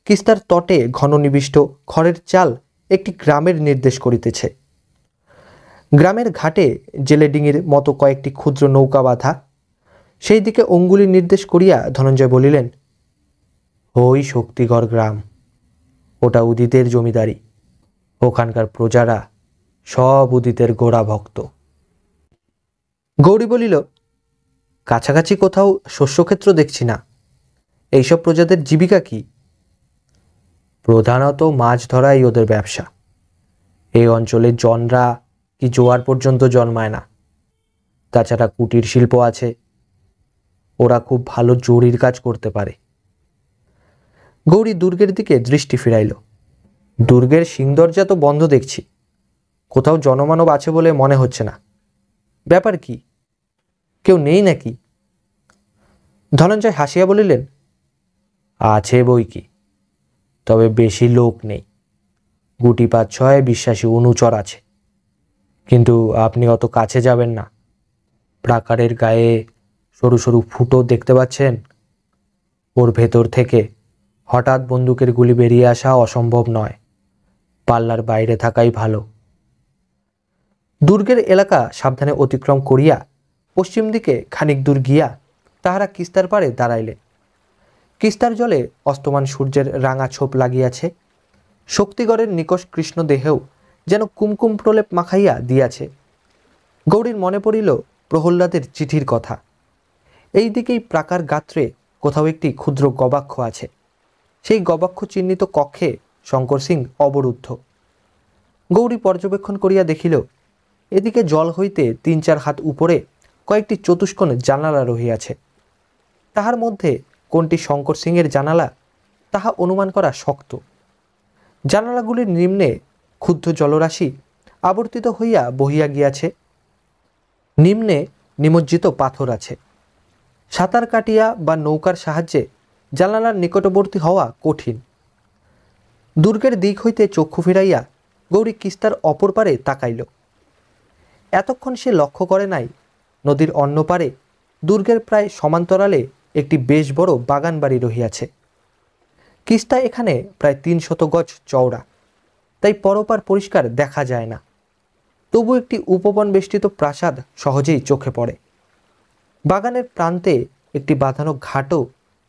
কিস্তার তটে ঘন নিবিষ্ট খড়ের চাল একটি গ্রামের নির্দেশ করিতেছে। গ্রামের ঘাটে জেলেডিঙির মতো কয়েকটি ক্ষুদ্র নৌকা বাঁধা। সেই দিকে অঙ্গুলি নির্দেশ করিয়া ধনঞ্জয় বলিলেন, ওই শক্তিগড় গ্রাম, ওটা উদিতের জমিদারি। ওখানকার প্রজারা সব উদিতের গোড়া ভক্ত। গৌরী বলিল, কাছাকাছি কোথাও শস্যক্ষেত্র দেখছি না। এইসব প্রজাদের জীবিকা কি? প্রধানত মাছ ধরাই ওদের ব্যবসা। এই অঞ্চলে জনরা কি জোয়ার পর্যন্ত জন্মায় না। তাছাড়া কুটির শিল্প আছে, ওরা খুব ভালো জরির কাজ করতে পারে। গৌরী দুর্গের দিকে দৃষ্টি ফিরাইল। দুর্গের সিংদরজা তো বন্ধ দেখছি, কোথাও জনমানব আছে বলে মনে হচ্ছে না। ব্যাপার কি? কেউ নেই নাকি? ধনঞ্জয় হাসিয়া বলিলেন, আছে বই কি, তবে বেশি লোক নেই। গুটি 5-6 বিশ্বাসী অনুচর আছে, কিন্তু আপনি অত কাছে যাবেন না। প্রাকারের গায়ে সরু সরু ফুটো দেখতে পাচ্ছেন? ওর ভেতর থেকে হঠাৎ বন্দুকের গুলি বেরিয়ে আসা অসম্ভব নয়। পাল্লার বাইরে থাকাই ভালো। দুর্গের এলাকা সাবধানে অতিক্রম করিয়া পশ্চিম দিকে খানিক দূর গিয়া তাহারা কিস্তার পাড়ে দাঁড়াইলেন। কিস্তার জলে অস্তমান সূর্যের রাঙা ছোপ লাগিয়াছে। শক্তিগড়ের নিকষ কৃষ্ণ দেহেও যেন কুমকুম প্রলেপ মাখাইয়া দিয়াছে। গৌরীর মনে পড়িল প্রহ্লাদের চিঠির কথা। এই দিকেই প্রাকার গাত্রে কোথাও একটি ক্ষুদ্র গবাক্ষ আছে। সেই গবাক্ষ চিহ্নিত কক্ষে শঙ্কর সিং অবরুদ্ধ। গৌরী পর্যবেক্ষণ করিয়া দেখিল, এদিকে জল হইতে 3-4 হাত উপরে কয়েকটি চতুষ্কোণ জানালা রহিয়াছে। তাহার মধ্যে কোনটি শঙ্কর সিংয়ের জানালা তাহা অনুমান করা শক্ত। জানালাগুলির নিম্নে ক্ষুদ্র জলরাশি আবর্তিত হইয়া বহিয়া গিয়াছে। নিম্নে নিমজ্জিত পাথর আছে। সাঁতার কাটিয়া বা নৌকার সাহায্যে জানালার নিকটবর্তী হওয়া কঠিন। দুর্গের দিক হইতে চক্ষু ফিরাইয়া গৌরী কিস্তার অপর পারে তাকাইল। এতক্ষণ সে লক্ষ্য করে নাই নদীর অন্য পারে দুর্গের প্রায় সমান্তরালে একটি বেশ বড় বাগান বাড়ি রহিয়াছে। কিস্তা এখানে প্রায় 300 গজ চওড়া, তাই পরপার পরিষ্কার দেখা যায় না। তবু একটি উপবন বেষ্টিত প্রাসাদ সহজেই চোখে পড়ে। বাগানের প্রান্তে একটি বাঁধানো ঘাটও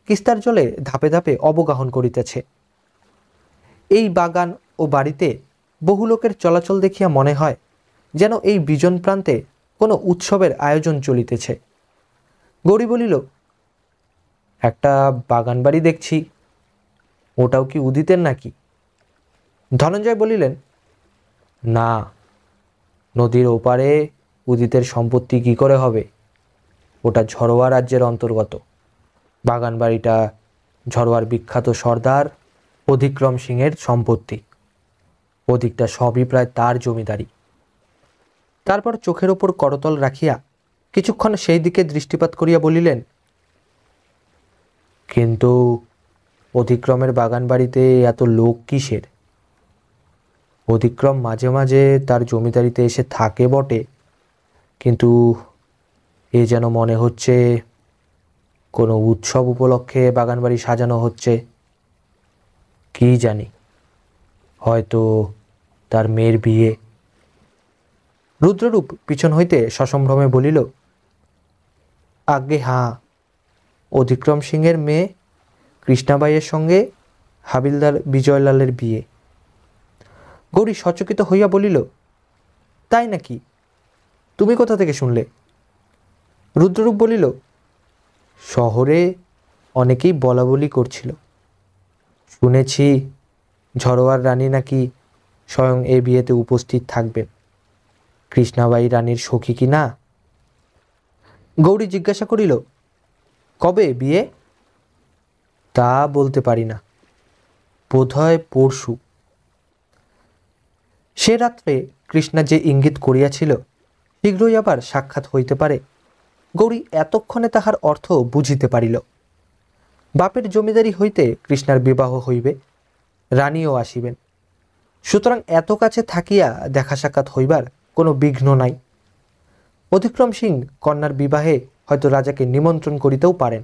কিস্তার জলে ধাপে ধাপে অবগাহন করিতেছে। এই বাগান ও বাড়িতে বহু লোকের চলাচল দেখিয়া মনে হয় যেন এই বিজন প্রান্তে কোনো উৎসবের আয়োজন চলিতেছে। গৌরী বলিল, একটা বাগান বাড়ি দেখছি, ওটাও কি উদিতের নাকি? ধনঞ্জয় বলিলেন, না, নদীর ওপারে উদিতের সম্পত্তি কি করে হবে? ওটা ঝড়োয়া রাজ্যের অন্তর্গত। বাগান বাড়িটা ঝড়োয়ার বিখ্যাত সর্দার অধিক্রম সিংয়ের সম্পত্তি। ওদিকটা সবই প্রায় তার জমিদারি। তারপর চোখের ওপর করতল রাখিয়া কিছুক্ষণ সেই দিকে দৃষ্টিপাত করিয়া বলিলেন, কিন্তু অধিক্রমের বাগান বাড়িতে এত লোক কিসের? অধিক্রম মাঝে মাঝে তার জমিদারিতে এসে থাকে বটে, কিন্তু এ যেন মনে হচ্ছে কোনো উৎসব উপলক্ষে বাগান বাড়ি সাজানো হচ্ছে। কি জানি, হয়তো তার মেয়ের বিয়ে। রুদ্ররূপ পিছন হইতে সসম্ভ্রমে বলিল, আজ্ঞে হাঁ, অধিক্রম সিংয়ের মেয়ে কৃষ্ণাবাইয়ের সঙ্গে হাবিলদার বিজয়লালের বিয়ে। গৌরী সচকিত হইয়া বলিল, তাই নাকি? তুমি কোথা থেকে শুনলে? রুদ্ররূপ বলিল, শহরে অনেকেই বলা বলি করছিল। শুনেছি ঝড়োয়ার রানী নাকি স্বয়ং এ বিয়েতে উপস্থিত থাকবেন। কৃষ্ণাবাই রানীর সখী কি না? গৌরী জিজ্ঞাসা করিল, কবে বিয়ে? তা বলতে পারি না, বোধহয় পরশু। সে রাত্রে কৃষ্ণা যে ইঙ্গিত করিয়াছিল শীঘ্রই আবার সাক্ষাৎ হইতে পারে, গৌরী এতক্ষণে তাহার অর্থ বুঝিতে পারিল। বাপের জমিদারি হইতে কৃষ্ণার বিবাহ হইবে, রানীও আসিবেন। সুতরাং এত কাছে থাকিয়া দেখা সাক্ষাৎ হইবার কোনো বিঘ্ন নাই। অধিক্রম সিং কন্যার বিবাহে হয়তো রাজাকে নিমন্ত্রণ করিতেও পারেন।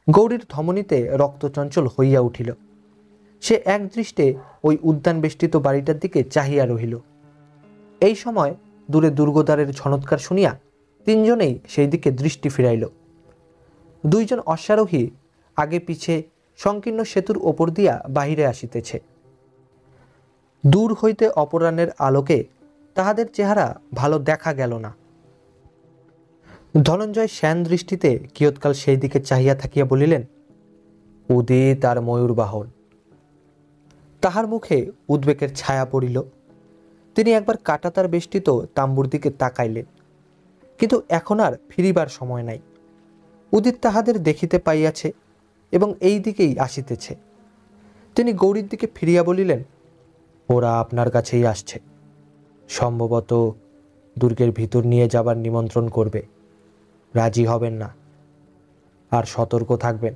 গৌরীর ধমনীতে রক্তচঞ্চল হইয়া উঠিল। সে একদৃষ্টে ওই উদ্যান বেষ্টিত বাড়িটার দিকে চাহিয়া রহিল। এই সময় দূরে দুর্গদ্বারের ঝনৎকার শুনিয়া তিনজনেই সেই দিকে দৃষ্টি ফিরাইল। দুইজন অশ্বারোহী আগে পিছে সংকীর্ণ সেতুর ওপর দিয়া বাহিরে আসিতেছে। দূর হইতে অপরাহ্নের আলোকে তাহাদের চেহারা ভালো দেখা গেল না। ধনঞ্জয় শ্যান দৃষ্টিতে কিয়ৎকাল সেই দিকে চাহিয়া থাকিয়া বলিলেন, উদিত আর ময়ূরবাহন। তাহার মুখে উদ্বেগের ছায়া পড়িল। তিনি একবার কাঁটাতার বেষ্টিত তাম্বুর দিকে তাকাইলেন, কিন্তু এখন আর ফিরিবার সময় নাই। উদিত তাহাদের দেখিতে পাইয়াছে এবং এই দিকেই আসিতেছে। তিনি গৌরীর দিকে ফিরিয়া বলিলেন, ওরা আপনার কাছেই আসছে। সম্ভবত দুর্গের ভিতর নিয়ে যাবার নিমন্ত্রণ করবে। রাজি হবেন না? আর সতর্ক থাকবেন।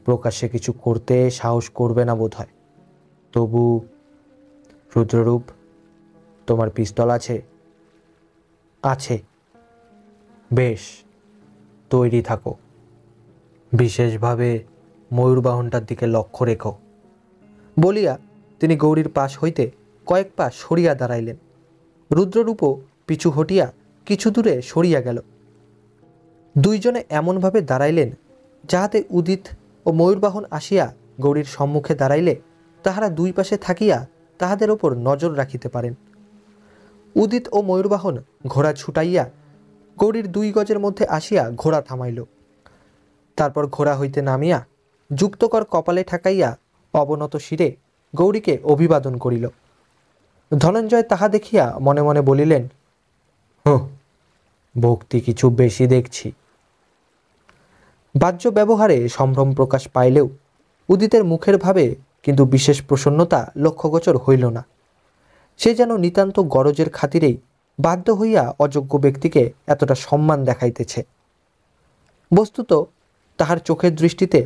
প্রকাশ্যে কিছু করতে সাহস করবে না বোধ হয়। তবু রুদ্ররূপ, তোমার পিস্তল আছে? আছে। বেশ, তৈরি থাকো। বিশেষভাবে ময়ূরবাহনটার দিকে লক্ষ্য রেখো। বলিয়া তিনি গৌরীর পাশ হইতে কয়েক পা সরিয়া দাঁড়াইলেন। রুদ্ররূপও পিছু হটিয়া কিছু দূরে সরিয়া গেল। দুইজনে এমনভাবে দাঁড়াইলেন যাহাতে উদিত ও ময়ূরবাহন আসিয়া গৌরীর সম্মুখে দাঁড়াইলে তাহারা দুই পাশে থাকিয়া তাহাদের ওপর নজর রাখিতে পারেন। উদিত ও ময়ূরবাহন ঘোড়া ছুটাইয়া গৌরীর 2 গজের মধ্যে আসিয়া ঘোড়া থামাইল। তারপর ঘোড়া হইতে নামিয়া যুক্তকর কপালে ঠাকাইয়া অবনত শিরে গৌরীকে অভিবাদন করিল। ধনঞ্জয় তাহা দেখিয়া মনে মনে বলিলেন, ভক্তি কিছু বেশি দেখছি। বাহ্য ব্যবহারে সম্ভ্রম প্রকাশ পাইলেও উদিতের মুখের ভাবে কিন্তু বিশেষ প্রসন্নতা লক্ষ্যগোচর হইল না। সে যেন নিতান্ত গরজের খাতিরেই বাধ্য হইয়া অযোগ্য ব্যক্তিকে এতটা সম্মান দেখাইতেছে। বস্তুত তাহার চোখের দৃষ্টিতে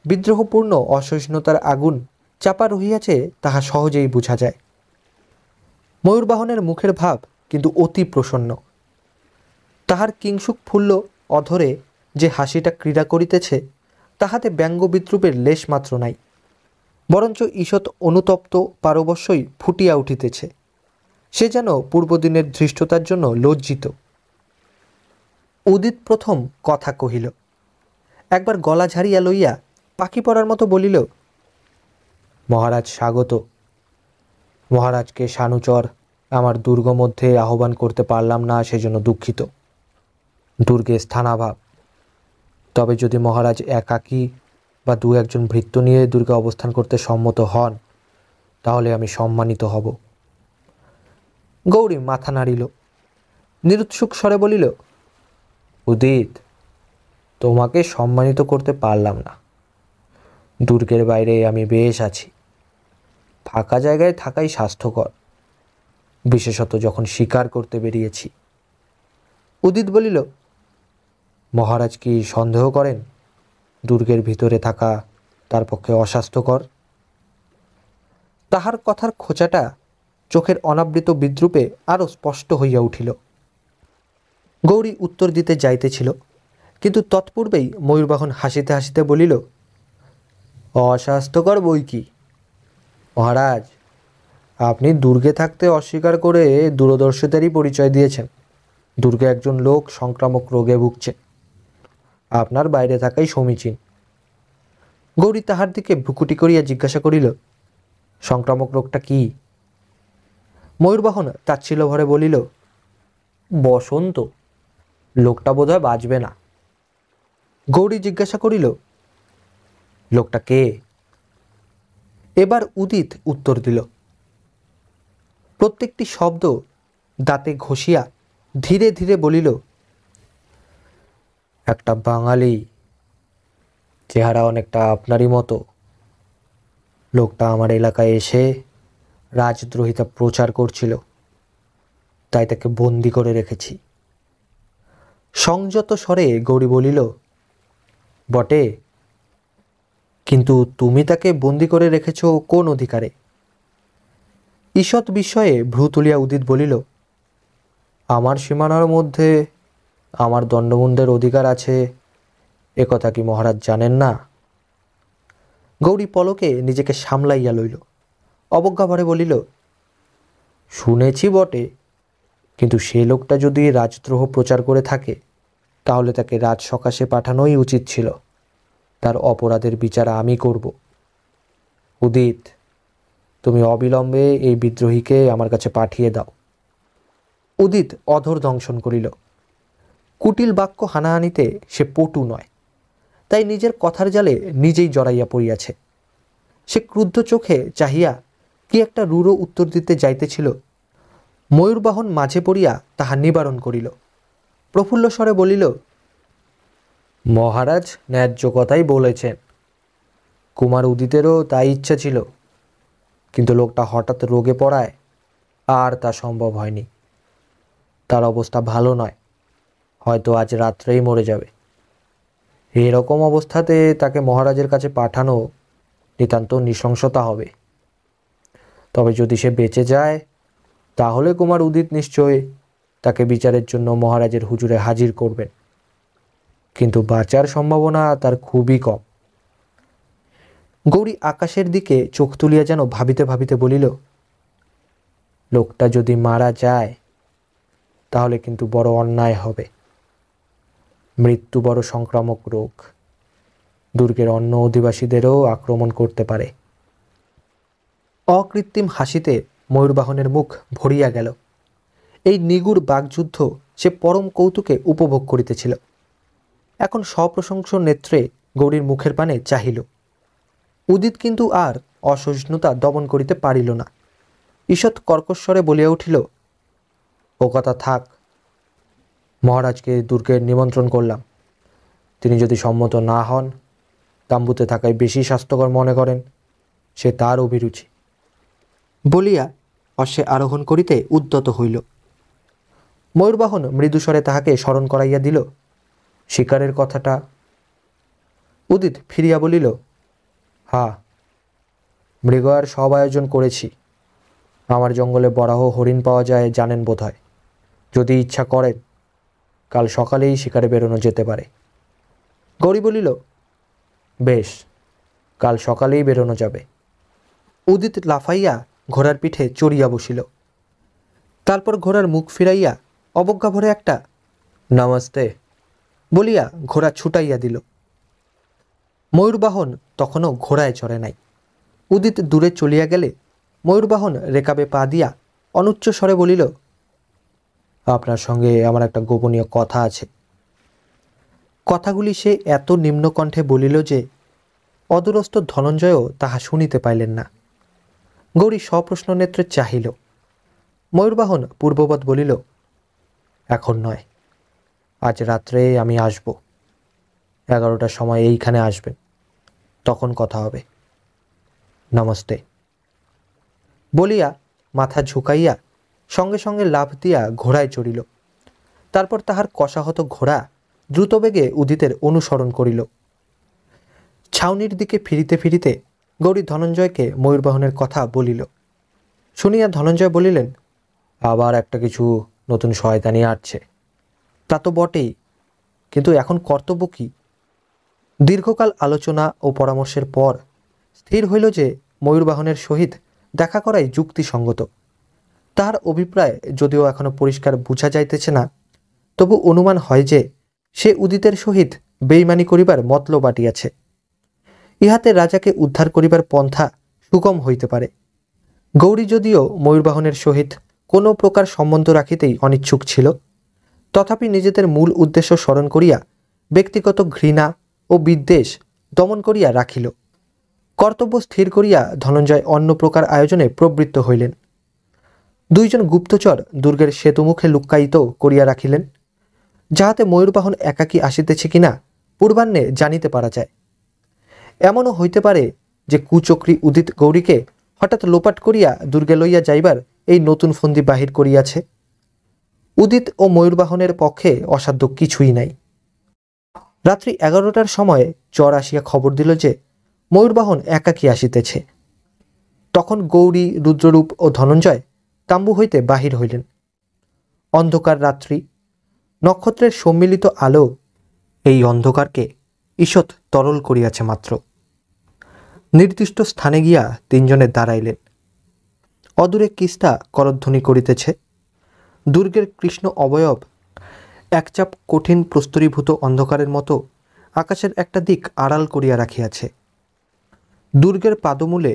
বিদ্রোহপূর্ণ অসহিষ্ণুতার আগুন চাপা রহিয়াছে, তাহা সহজেই বোঝা যায়। ময়ূরবাহনের মুখের ভাব কিন্তু অতি প্রসন্ন। তাহার কিংসুক ফুল্ল অধরে যে হাসিটা ক্রীড়া করিতেছে তাহাতে ব্যঙ্গ বিদ্রুপের লেশ মাত্র নাই, বরঞ্চ ঈষৎ অনুতপ্ত পারবশ্যই ফুটিয়া উঠিতেছে। সে যেন পূর্বদিনের ধৃষ্টতার জন্য লজ্জিত। উদিত প্রথম কথা কহিল। একবার গলা ঝাড়িয়া লইয়া পাখি পড়ার মতো বলিল, মহারাজ স্বাগত। মহারাজকে সানুচর আমার দুর্গ মধ্যে আহ্বান করতে পারলাম না, সেজন্য দুঃখিত। দুর্গে স্থানাভাব। তবে যদি মহারাজ একাকী বা 2-1 জন ভৃত্য নিয়ে দুর্গে অবস্থান করতে সম্মত হন, তাহলে আমি সম্মানিত হব। গৌরী মাথা নাড়িল, নিরুৎসুক স্বরে বলিল, উদিত, তোমাকে সম্মানিত করতে পারলাম না। দুর্গের বাইরে আমি বেশ আছি। ফাঁকা জায়গায় থাকাই স্বাস্থ্যকর, বিশেষত যখন শিকার করতে বেরিয়েছি। উদিত বলিল, মহারাজ কি সন্দেহ করেন দুর্গের ভিতরে থাকা তার পক্ষে অস্বাস্থ্যকর? তাহার কথার খোঁচাটা চোখের অনাবৃত বিদ্রুপে আরও স্পষ্ট হইয়া উঠিল। গৌরী উত্তর দিতে যাইতেছিল, কিন্তু তৎপূর্বেই ময়ূরবাহন হাসিতে হাসিতে বলিল, অস্বাস্থ্যকর বই কি মহারাজ? আপনি দুর্গে থাকতে অস্বীকার করে দূরদর্শিতারই পরিচয় দিয়েছেন। দুর্গে একজন লোক সংক্রামক রোগে ভুগছে, আপনার বাইরে থাকাই সমীচীন। গৌরী তাহার দিকে ভ্রুকুটি করিয়া জিজ্ঞাসা করিল, সংক্রামক রোগটা কি? ময়ূরবাহন তাচ্ছিল্য ভরে বলিল, বসন্ত। লোকটা বোধহয় বাঁচবে না। গৌরী জিজ্ঞাসা করিল, লোকটা কে? এবার উদিত উত্তর দিল। প্রত্যেকটি শব্দ দাঁতে ঘষিয়া ধীরে ধীরে বলিল, একটা বাঙালি, চেহারা অনেকটা আপনারই মতো। লোকটা আমার এলাকায় এসে রাজদ্রোহিতা প্রচার করছিল, তাই তাকে বন্দি করে রেখেছি। সংযত স্বরে গৌরী বলিল, বটে, কিন্তু তুমি তাকে বন্দি করে রেখেছ কোন অধিকারে? ঈষৎ বিস্ময়ে ভ্রু তুলিয়া উদিত বলিল, আমার সীমানার মধ্যে আমার দণ্ডমুণ্ডের অধিকার আছে, একথা কি মহারাজ জানেন না? গৌরী পলকে নিজেকে সামলাইয়া লইল, অবজ্ঞাভরে বলিল, শুনেছি বটে, কিন্তু সে লোকটা যদি রাজদ্রোহ প্রচার করে থাকে তাহলে তাকে রাজসকাশে পাঠানোই উচিত ছিল। তার অপরাধের বিচার আমি করব। উদিত, তুমি অবিলম্বে এই বিদ্রোহীকে আমার কাছে পাঠিয়ে দাও। উদিত অধর দংশন করিল। কুটিল বাক্য হানাহানিতে সে পটু নয়, তাই নিজের কথার জালে নিজেই জড়াইয়া পড়িয়াছে। সে ক্রুদ্ধ চোখে চাহিয়া কি একটা রূঢ় উত্তর দিতে যাইতেছিল, ময়ূরবাহন মাঝে পড়িয়া তাহা নিবারণ করিল। প্রফুল্ল স্বরে বলিল, মহারাজ ন্যায্য কথাই বলেছেন। কুমার উদিতেরও তাই ইচ্ছা ছিল, কিন্তু লোকটা হঠাৎ রোগে পড়ায় আর তা সম্ভব হয়নি। তার অবস্থা ভালো নয়, হয়তো আজ রাত্রেই মরে যাবে। এরকম অবস্থাতে তাকে মহারাজের কাছে পাঠানো নিতান্ত নৃশংসতা হবে। তবে যদি সে বেঁচে যায় তাহলে কুমার উদিত নিশ্চয় তাকে বিচারের জন্য মহারাজের হুজুরে হাজির করবেন, কিন্তু বাঁচার সম্ভাবনা তার খুবই কম। গৌরী আকাশের দিকে চোখ তুলিয়া যেন ভাবিতে ভাবিতে বলিল, লোকটা যদি মারা যায় তাহলে কিন্তু বড় অন্যায় হবে। মৃত্যু বড় সংক্রামক রোগ, দুর্গের অন্য অধিবাসীদেরও আক্রমণ করতে পারে। অকৃত্রিম হাসিতে ময়ূরবাহনের মুখ ভরিয়া গেল। এই নিগুড় বাকযুদ্ধ সে পরম কৌতুকে উপভোগ করিতেছিল। এখন সপ্রশংস নেত্রে গৌরীর মুখের পানে চাহিল। উদিত কিন্তু আর অসহিষ্ণুতা দমন করিতে পারিল না। ঈষৎ কর্কশ্বরে বলিয়া উঠিল, ও কথা থাক, মহারাজকে দুর্গের নিমন্ত্রণ করলাম। তিনি যদি সম্মত না হন, তাম্বুতে থাকায় বেশি স্বাস্থ্যকর মনে করেন, সে তার অভিরুচি। বলিয়া অশ্বে আরোহণ করিতে উদ্যত হইল। ময়ূরবাহন মৃদুস্বরে তাহাকে স্মরণ করাইয়া দিল, শিকারের কথাটা। উদিত ফিরিয়া বলিল, হ্যাঁ, মৃগয়ার সব আয়োজন করেছি। আমার জঙ্গলে বরাহ হরিণ পাওয়া যায় জানেন বোধ হয়। যদি ইচ্ছা করেন কাল সকালেই শিকারে বেরোনো যেতে পারে। গৌরী বলিল, বেশ, কাল সকালেই বেরোনো যাবে। উদিত লাফাইয়া ঘোড়ার পিঠে চড়িয়া বসিল। তারপর ঘোড়ার মুখ ফিরাইয়া অবজ্ঞা ভরে একটা নমস্তে বলিয়া ঘোড়া ছুটাইয়া দিল। ময়ূরবাহন তখনও ঘোড়ায় চড়ে নাই। উদিত দূরে চলিয়া গেলে ময়ূরবাহন রেকাবে পা দিয়া অনুচ্চ স্বরে বলিল, আপনার সঙ্গে আমার একটা গোপনীয় কথা আছে। কথাগুলি সে এত নিম্নকণ্ঠে বলিল যে অদূরস্থ ধনঞ্জয়ও তাহা শুনিতে পাইলেন না। গৌরী সপ্রশ্ন নেত্রে চাহিল। ময়ূরবাহন পূর্ববৎ বলিল, এখন নয়, আজ রাত্রে আমি আসব। 11টার সময় এইখানে আসবেন, তখন কথা হবে। নমস্তে। বলিয়া মাথা ঝুঁকাইয়া সঙ্গে সঙ্গে লাফ দিয়া ঘোড়ায় চড়িল। তারপর তাহার কষাহত ঘোড়া দ্রুতবেগে উদিতের অনুসরণ করিল। ছাউনির দিকে ফিরিতে ফিরিতে গৌরী ধনঞ্জয়কে ময়ূরবাহনের কথা বলিল। শুনিয়া ধনঞ্জয় বলিলেন, আবার একটা কিছু নতুন শয়তানি আসছে। তা তো বটেই, কিন্তু এখন কর্তব্য কি? দীর্ঘকাল আলোচনা ও পরামর্শের পর স্থির হইল যে ময়ূরবাহনের সহিত দেখা করাই যুক্তিসঙ্গত। তাহার অভিপ্রায় যদিও এখনো পরিষ্কার বুঝা যাইতেছে না, তবু অনুমান হয় যে সে উদিতের সহিত বেইমানি করিবার মতলব আটিয়াছে। ইহাতে রাজাকে উদ্ধার করিবার পন্থা সুগম হইতে পারে। গৌরী যদিও ময়ূরবাহনের সহিত কোনো প্রকার সম্বন্ধ রাখিতেই অনিচ্ছুক ছিল, তথাপি নিজেদের মূল উদ্দেশ্য স্মরণ করিয়া ব্যক্তিগত ঘৃণা ও বিদ্বেষ দমন করিয়া রাখিল। কর্তব্য স্থির করিয়া ধনঞ্জয় অন্য প্রকার আয়োজনে প্রবৃত্ত হইলেন। দুইজন গুপ্তচর দুর্গের সেতুমুখে লুক্কায়িত করিয়া রাখিলেন, যাহাতে ময়ূরবাহন একাকী আসিতেছে কিনা পূর্বাহ্নে জানিতে পারা যায়। এমনও হইতে পারে যে কুচক্রী উদিত গৌরীকে হঠাৎ লোপাট করিয়া দুর্গে লইয়া যাইবার এই নতুন ফন্দি বাহির করিয়াছে। উদিত ও ময়ূরবাহনের পক্ষে অসাধ্য কিছুই নাই। রাত্রি 11টার সময় চর আসিয়া খবর দিল যে ময়ূরবাহন একাকী আসিতেছে। তখন গৌরী, রুদ্ররূপ ও ধনঞ্জয় তাম্বু হইতে বাহির হইলেন। অন্ধকার রাত্রি, নক্ষত্রের সম্মিলিত আলো এই অন্ধকারকে ঈষৎ তরল করিয়াছে মাত্র। নির্দিষ্ট স্থানে গিয়া তিনজনে দাঁড়াইলেন। অদূরে কিস্তা করধ্বনি করিতেছে। দুর্গের কৃষ্ণ অবয়ব একচাপ কঠিন প্রস্তরীভূত অন্ধকারের মতো আকাশের একটা দিক আড়াল করিয়া রাখিয়াছে। দুর্গের পাদমূলে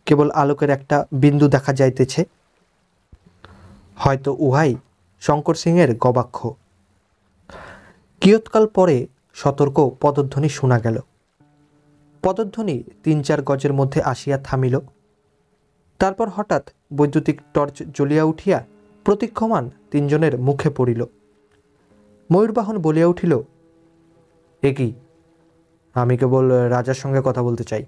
কেবল আলোকের একটা বিন্দু দেখা যাইতেছে। হয়তো উহাই শঙ্কর সিংয়ের গবাক্ষ। কিয়ৎকাল পরে সতর্ক পদধ্বনি শোনা গেল। পদধ্বনি ৩-৪ গজের মধ্যে আসিয়া থামিল। তারপর হঠাৎ বৈদ্যুতিক টর্চ জ্বলিয়া উঠিয়া প্রতীক্ষমান তিনজনের মুখে পড়িল। ময়ূরবাহন বলিয়া উঠিল, এ কি? আমি কেবল রাজার সঙ্গে কথা বলতে চাই।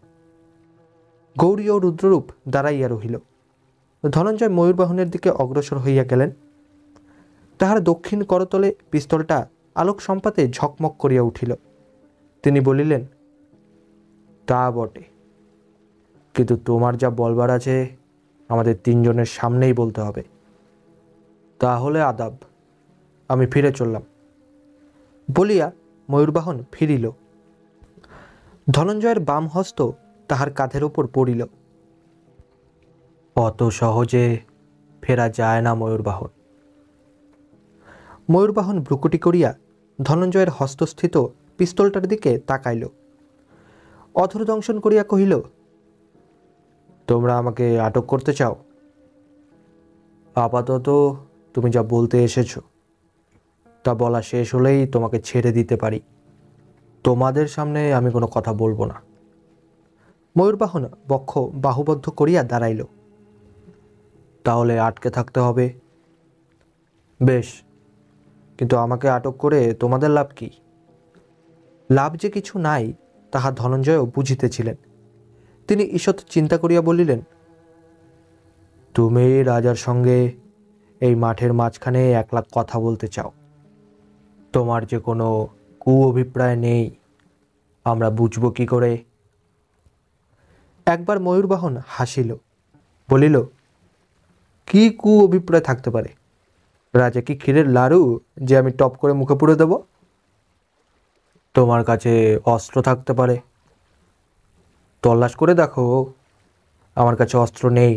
গৌরী ও রুদ্ররূপ দাঁড়াইয়া রহিল। ধনঞ্জয় ময়ূরবাহনের দিকে অগ্রসর হইয়া গেলেন। তাহার দক্ষিণ করতলে পিস্তলটা আলোক সম্পাতে ঝকমক করিয়া উঠিল। তিনি বলিলেন, তা বটে, কিন্তু তোমার যা বলবার আছে আমাদের তিনজনের সামনেই বলতে হবে। তাহলে আদাব, আমি ফিরে চললাম। বলিয়া ময়ূরবাহন ফিরিল। ধনঞ্জয়ের বাম হস্ত তাহার কাঁধের ওপর পড়িল। অত সহজে ফেরা যায় না ময়ূরবাহন। ময়ূরবাহন ভ্রুকুটি করিয়া ধনঞ্জয়ের হস্তস্থিত পিস্তলটার দিকে তাকাইল। অধর দংশন করিয়া কহিল, তোমরা আমাকে আটক করতে চাও? আপাতত তুমি যা বলতে এসেছ তা বলা শেষ হলেই তোমাকে ছেড়ে দিতে পারি। তোমাদের সামনে আমি কোনো কথা বলবো না। ময়ূরবাহন বক্ষ বাহুবদ্ধ করিয়া দাঁড়াইল। তাহলে আটকে থাকতে হবে? বেশ, কিন্তু আমাকে আটক করে তোমাদের লাভ কি? লাভ যে কিছু নাই তাহা ধনঞ্জয়ও বুঝিতেছিলেন। তিনি ঈষৎ চিন্তা করিয়া বলিলেন, তুমি রাজার সঙ্গে এই মাঠের মাঝখানে একলা কথা বলতে চাও। তোমার যে কোনো কু অভিপ্রায় নেই আমরা বুঝব কি করে? একবার ময়ূরবাহন হাসিল, বলিল, কি কু অভিপ্রায় থাকতে পারে? রাজা কি ক্ষীরের লাড়ু যে আমি টপ করে মুখে পুরে দেব? তোমার কাছে অস্ত্র থাকতে পারে। তল্লাশ করে দেখো, আমার কাছে অস্ত্র নেই।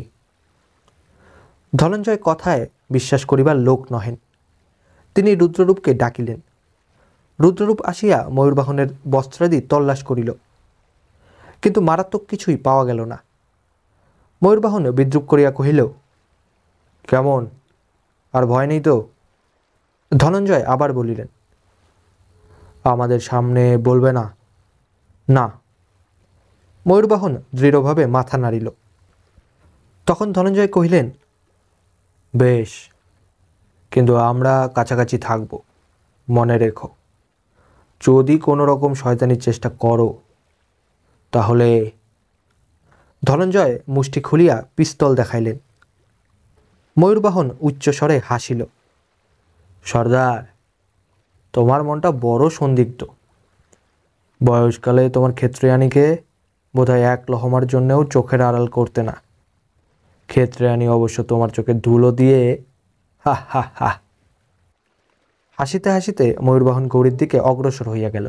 ধনঞ্জয় কথায় বিশ্বাস করিবার লোক নহেন। তিনি রুদ্ররূপকে ডাকিলেন। রুদ্ররূপ আসিয়া ময়ূরবাহনের বস্ত্রাদি তল্লাশ করিল, কিন্তু মারাত্মক কিছুই পাওয়া গেল না। ময়ূরবাহন বিদ্রুপ করিয়া কহিল, কেমন, আর ভয় নেই তো? ধনঞ্জয় আবার বলিলেন, আমাদের সামনে বলবে না? না। ময়ূরবাহন দৃঢ়ভাবে মাথা নাড়িল। তখন ধনঞ্জয় কহিলেন, বেশ, কিন্তু আমরা কাছাকাছি থাকব, মনে রেখো। যদি কোনো রকম শয়তানির চেষ্টা করো তাহলে। ধনঞ্জয় মুষ্টি খুলিয়া পিস্তল দেখাইলেন। ময়ূরবাহন উচ্চস্বরে হাসিল। সর্দার, তোমার মনটা বড় সন্দিগ্ধ। বয়সকালে তোমার ক্ষেত্রয়ানীকে বোধহয় এক লহমার জন্যেও চোখের আড়াল করতে না। ক্ষেত্রয়ানী অবশ্য তোমার চোখে ধুলো দিয়ে হা হা হা। হাসিতে হাসিতে ময়ূরবাহন গৌরীর দিকে অগ্রসর হইয়া গেল।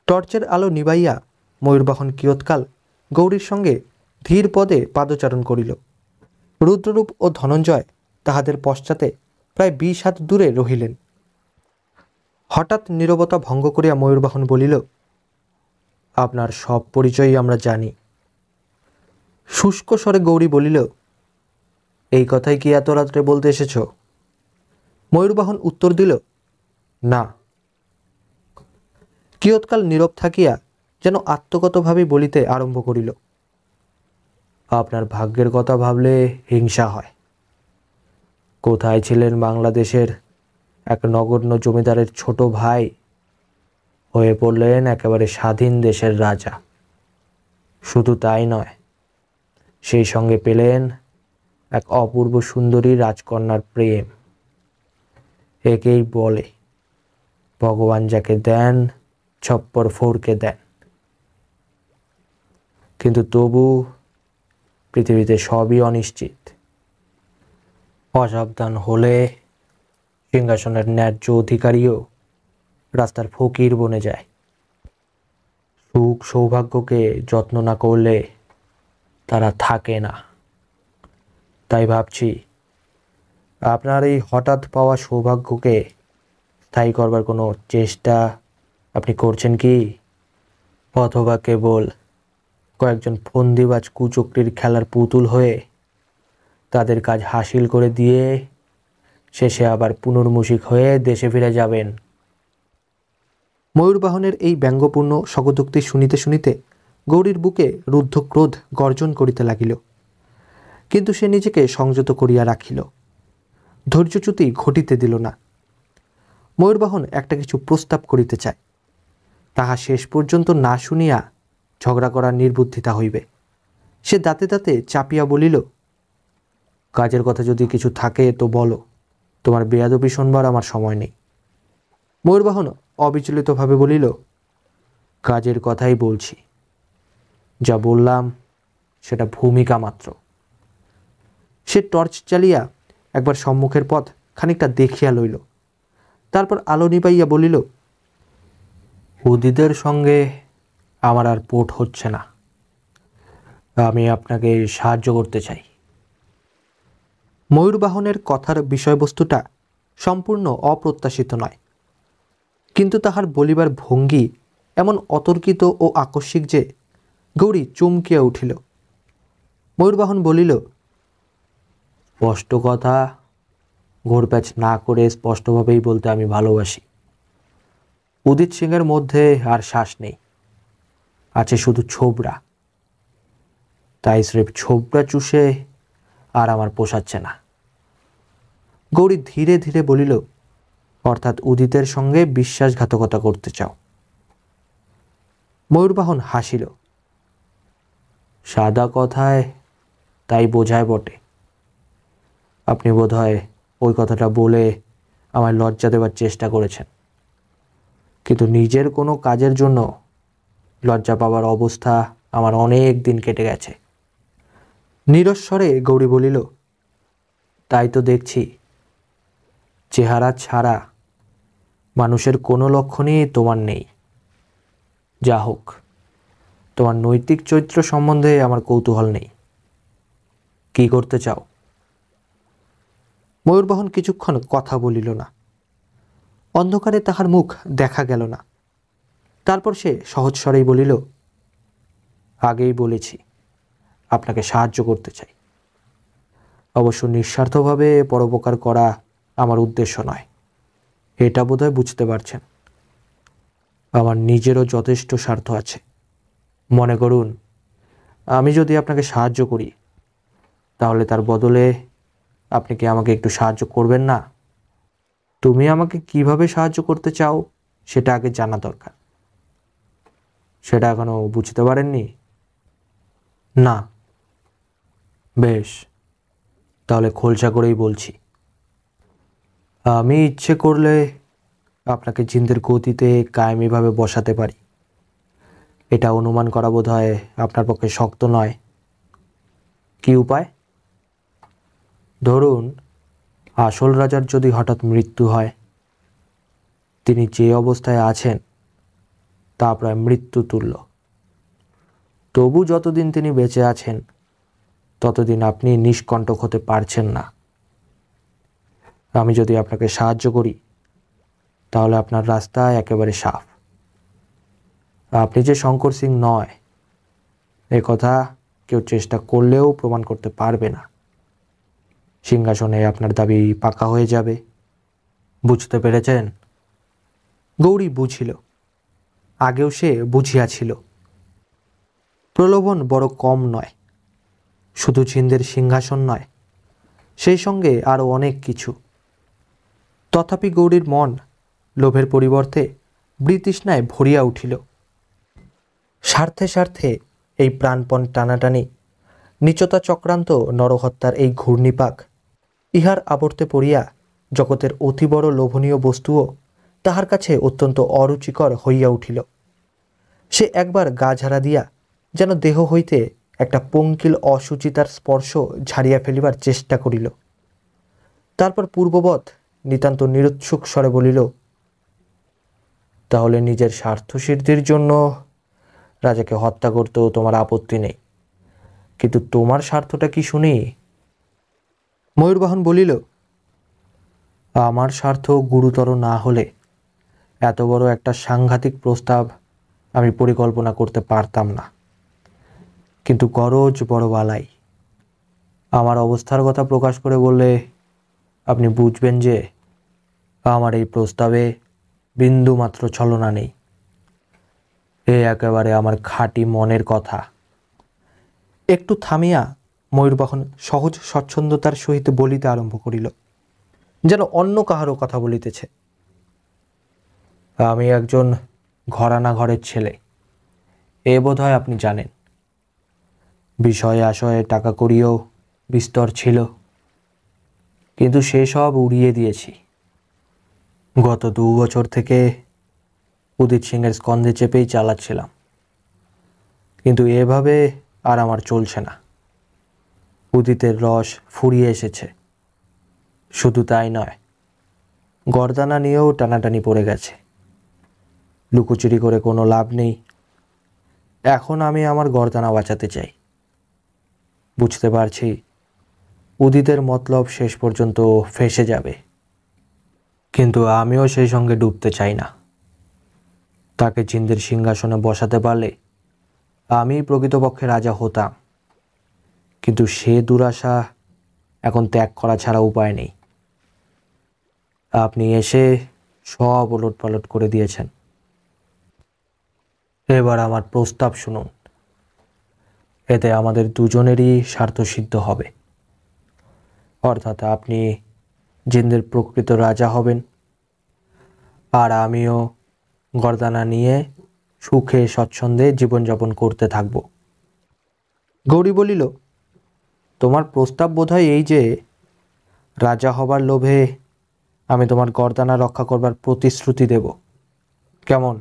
টর্চের আলো নিবাইয়া ময়ূরবাহন কিয়ৎকাল গৌরীর সঙ্গে ধীর পদে পাদচারণ করিল। রুদ্ররূপ ও ধনঞ্জয় তাহাদের পশ্চাতে প্রায় 20 হাত দূরে রহিলেন। হঠাৎ নীরবতা ভঙ্গ করিয়া ময়ূরবাহন বলিল, আপনার সব পরিচয়ই আমরা জানি। শুষ্ক স্বরে গৌরী বলিল, এই কথাই কি এত রাত্রে বলতে এসেছ? ময়ূরবাহন উত্তর দিল, না। কিয়ৎকাল নীরব থাকিয়া যেন আত্মগতভাবে বলিতে আরম্ভ করিল, আপনার ভাগ্যের কথা ভাবলে হিংসা হয়। কোথায় ছিলেন বাংলাদেশের এক নগণ্য জমিদারের ছোট ভাই, হয়ে পড়লেন একেবারে স্বাধীন দেশের রাজা। শুধু তাই নয়, সেই সঙ্গে পেলেন এক অপূর্ব সুন্দরী রাজকন্যার প্রেম। একেই বলে ভগবান যাকে দেন ছপ্পর ফোরকে দেন। কিন্তু তবু পৃথিবীতে সবই অনিশ্চিত। অসাবধান হলে সিংহাসনের ন্যায্য অধিকারীও রাস্তার ফকির বনে যায়। সুখ সৌভাগ্যকে যত্ন না করলে তারা থাকে না। তাই ভাবছি আপনার এই হঠাৎ পাওয়া সৌভাগ্যকে স্থায়ী করবার কোনো চেষ্টা আপনি করছেন কি? অথবা কেবল কয়েকজন ফন্দিবাজ কুচক্রীর খেলার পুতুল হয়ে তাদের কাজ হাসিল করে দিয়ে শেষে আবার পুনর্মুষিক হয়ে দেশে ফিরে যাবেন? ময়ূরবাহনের এই ব্যঙ্গপূর্ণ স্বগতোক্তি শুনিতে শুনিতে গৌরীর বুকে রুদ্ধ ক্রোধ গর্জন করিতে লাগিল, কিন্তু সে নিজেকে সংযত করিয়া রাখিল। ধৈর্যচ্যুতি ঘটিতে দিল না। ময়ূরবাহন একটা কিছু প্রস্তাব করিতে চায়, তাহা শেষ পর্যন্ত না শুনিয়া ঝগড়া করার নির্বুদ্ধিতা হইবে। সে দাঁতে দাঁতে চাপিয়া বলিল, কাজের কথা যদি কিছু থাকে তো বলো, তোমার বেয়াদবি শোনবার আমার সময় নেই। ময়ূরবাহন অবিচলিতভাবে বলিল, কাজের কথাই বলছি। যা বললাম সেটা ভূমিকা মাত্র। সে টর্চ জ্বালিয়া একবার সম্মুখের পথ খানিকটা দেখিয়া লইল, তারপর আলো নিবাইয়া বলিল, উদিতের সঙ্গে আমার আর পোট হচ্ছে না। আমি আপনাকে সাহায্য করতে চাই। ময়ূরবাহনের কথার বিষয়বস্তুটা সম্পূর্ণ অপ্রত্যাশিত নয়, কিন্তু তাহার বলিবার ভঙ্গি এমন অতর্কিত ও আকস্মিক যে গৌরী চমকিয়া উঠিল। ময়ূরবাহন বলিল, স্পষ্ট কথা ঘোরপ্যাচ না করে স্পষ্টভাবেই বলতে আমি ভালোবাসি। উদিত সিংয়ের মধ্যে আর শ্বাস নেই, আছে শুধু ছোবড়া। তাই স্রেফ ছোবড়া চুষে আর আমার পোষাচ্ছে না। গৌরী ধীরে ধীরে বলিল, অর্থাৎ উদিতের সঙ্গে বিশ্বাসঘাতকতা করতে চাও? ময়ূরবাহন হাসিল। সাদা কথায় তাই বোঝায় বটে। আপনি বোধহয় ওই কথাটা বলে আমায় লজ্জা দেওয়ার চেষ্টা করেছেন, কিন্তু নিজের কোনো কাজের জন্য লজ্জা পাওয়ার অবস্থা আমার অনেক দিন কেটে গেছে। নিরস্বরে গৌরী বলিল, তাই তো দেখছি। চেহারা ছাড়া মানুষের কোনো লক্ষণই তোমার নেই। যা হোক, তোমার নৈতিক চরিত্র সম্বন্ধে আমার কৌতূহল নেই। কি করতে চাও? ময়ূরবাহন কিছুক্ষণ কথা বলিল না। অন্ধকারে তাহার মুখ দেখা গেল না। তারপর সে সহজ স্বরেই বলিল, আগেই বলেছি আপনাকে সাহায্য করতে চাই। অবশ্য নিঃস্বার্থভাবে পরোপকার করা আমার উদ্দেশ্য নয়, এটা বোধহয় বুঝতে পারছেন। আমার নিজেরও যথেষ্ট স্বার্থ আছে। মনে করুন, আমি যদি আপনাকে সাহায্য করি, তাহলে তার বদলে আপনি কি আমাকে একটু সাহায্য করবেন না? তুমি আমাকে কিভাবে সাহায্য করতে চাও সেটা আগে জানা দরকার। সেটা এখনো বুঝতে পারেননি? না। বেশ, তাহলে খোলসা করেই বলছি। আমি ইচ্ছে করলে আপনাকে জিন্দের গতিতে কায়েমিভাবে বসাতে পারি। এটা অনুমান করা বোধহয় আপনার পক্ষে শক্ত নয়। কি উপায়? ধরুন, আসল রাজার যদি হঠাৎ মৃত্যু হয়, তিনি যে অবস্থায় আছেন তা প্রায় মৃত্যু তুল্য। তবু যতদিন তিনি বেঁচে আছেন ততদিন আপনি নিষ্কণ্টক হতে পারছেন না। আমি যদি আপনাকে সাহায্য করি, তাহলে আপনার রাস্তা একেবারে সাফ। আপনি যে শঙ্কর সিং নয়, এ কথা কেউ চেষ্টা করলেও প্রমাণ করতে পারবে না। সিংহাসনে আপনার দাবি পাকা হয়ে যাবে। বুঝতে পেরেছেন? গৌরী বুঝিল, আগেও সে বুঝিয়াছিল। প্রলোভন বড় কম নয়, শুধু জিন্দের সিংহাসন নয়, সেই সঙ্গে আরও অনেক কিছু। তথাপি গৌরীর মন লোভের পরিবর্তে বৃতৃষ্ণায় ভরিয়া উঠিল। স্বার্থে স্বার্থে এই প্রাণপণ টানাটানি, নীচতা চক্রান্ত নরহত্যার এই ঘূর্ণিপাক, ইহার আবর্তে পড়িয়া জগতের অতি বড় লোভনীয় বস্তুও তাহার কাছে অত্যন্ত অরুচিকর হইয়া উঠিল। সে একবার গা ঝাড়া দিয়া যেন দেহ হইতে একটা পঙ্কিল অসুচিতার স্পর্শ ঝাড়িয়া ফেলিবার চেষ্টা করিল। তারপর পূর্ববৎ নিতান্ত নিরুৎসুক স্বরে বলিল, তাহলে নিজের স্বার্থসিদ্ধির জন্য রাজাকে হত্যা করতেও তোমার আপত্তি নেই, কিন্তু তোমার স্বার্থটা কি শুনি? ময়ূরবাহন বলিল, আমার স্বার্থ গুরুতর না হলে এত বড় একটা সাংঘাতিক প্রস্তাব আমি পরিকল্পনা করতে পারতাম না। কিন্তু গরজ বড় বালাই। আমার অবস্থার কথা প্রকাশ করে বললে আপনি বুঝবেন যে আমার এই প্রস্তাবে বিন্দুমাত্র ছলনা নেই। এ একেবারে আমার খাঁটি মনের কথা। একটু থামিয়া ময়ূরবাহন সহজ স্বচ্ছন্দতার সহিত বলিতে আরম্ভ করিল, যেন অন্য কাহারও কথা বলিতেছে। আমি একজন ঘরানা ঘরের ছেলে, এ বোধহয় আপনি জানেন। বিষয়ে আশয়ে টাকা কড়িও বিস্তর ছিল, কিন্তু সেসব উড়িয়ে দিয়েছি। গত 2 বছর থেকে উদিত সিংয়ের স্কন্ধে চেপেই চালাচ্ছিলাম, কিন্তু এভাবে আর আমার চলছে না। উদিতের রস ফুরিয়ে এসেছে। শুধু তাই নয়, গর্দানা নিয়েও টানাটানি পড়ে গেছে। লুকোচুরি করে কোনো লাভ নেই। এখন আমি আমার গর্দানা বাঁচাতে চাই। বুঝতে পারছি উদিতের মতলব শেষ পর্যন্ত ফেঁসে যাবে, কিন্তু আমিও সেই সঙ্গে ডুবতে চাই না। তাকে জিন্দের সিংহাসনে বসাতে পারলে আমি প্রকৃতপক্ষে রাজা হতাম, কিন্তু সে দুরাশা এখন ত্যাগ করা ছাড়া উপায় নেই। আপনি এসে সব ওলটপালট করে দিয়েছেন। এবার আমার প্রস্তাব শুনুন। এতে আমাদের দুজনেরই স্বার্থসিদ্ধ হবে। অর্থাৎ আপনি জিন্দের প্রকৃত রাজা হবেন, আর আমিও গর্দানা নিয়ে সুখে স্বচ্ছন্দে জীবনযাপন করতে থাকব। গৌরী বলিল, তোমার প্রস্তাব বোধহয় এই যে, রাজা হবার লোভে আমি তোমার গর্দানা রক্ষা করবার প্রতিশ্রুতি দেব। কেমন?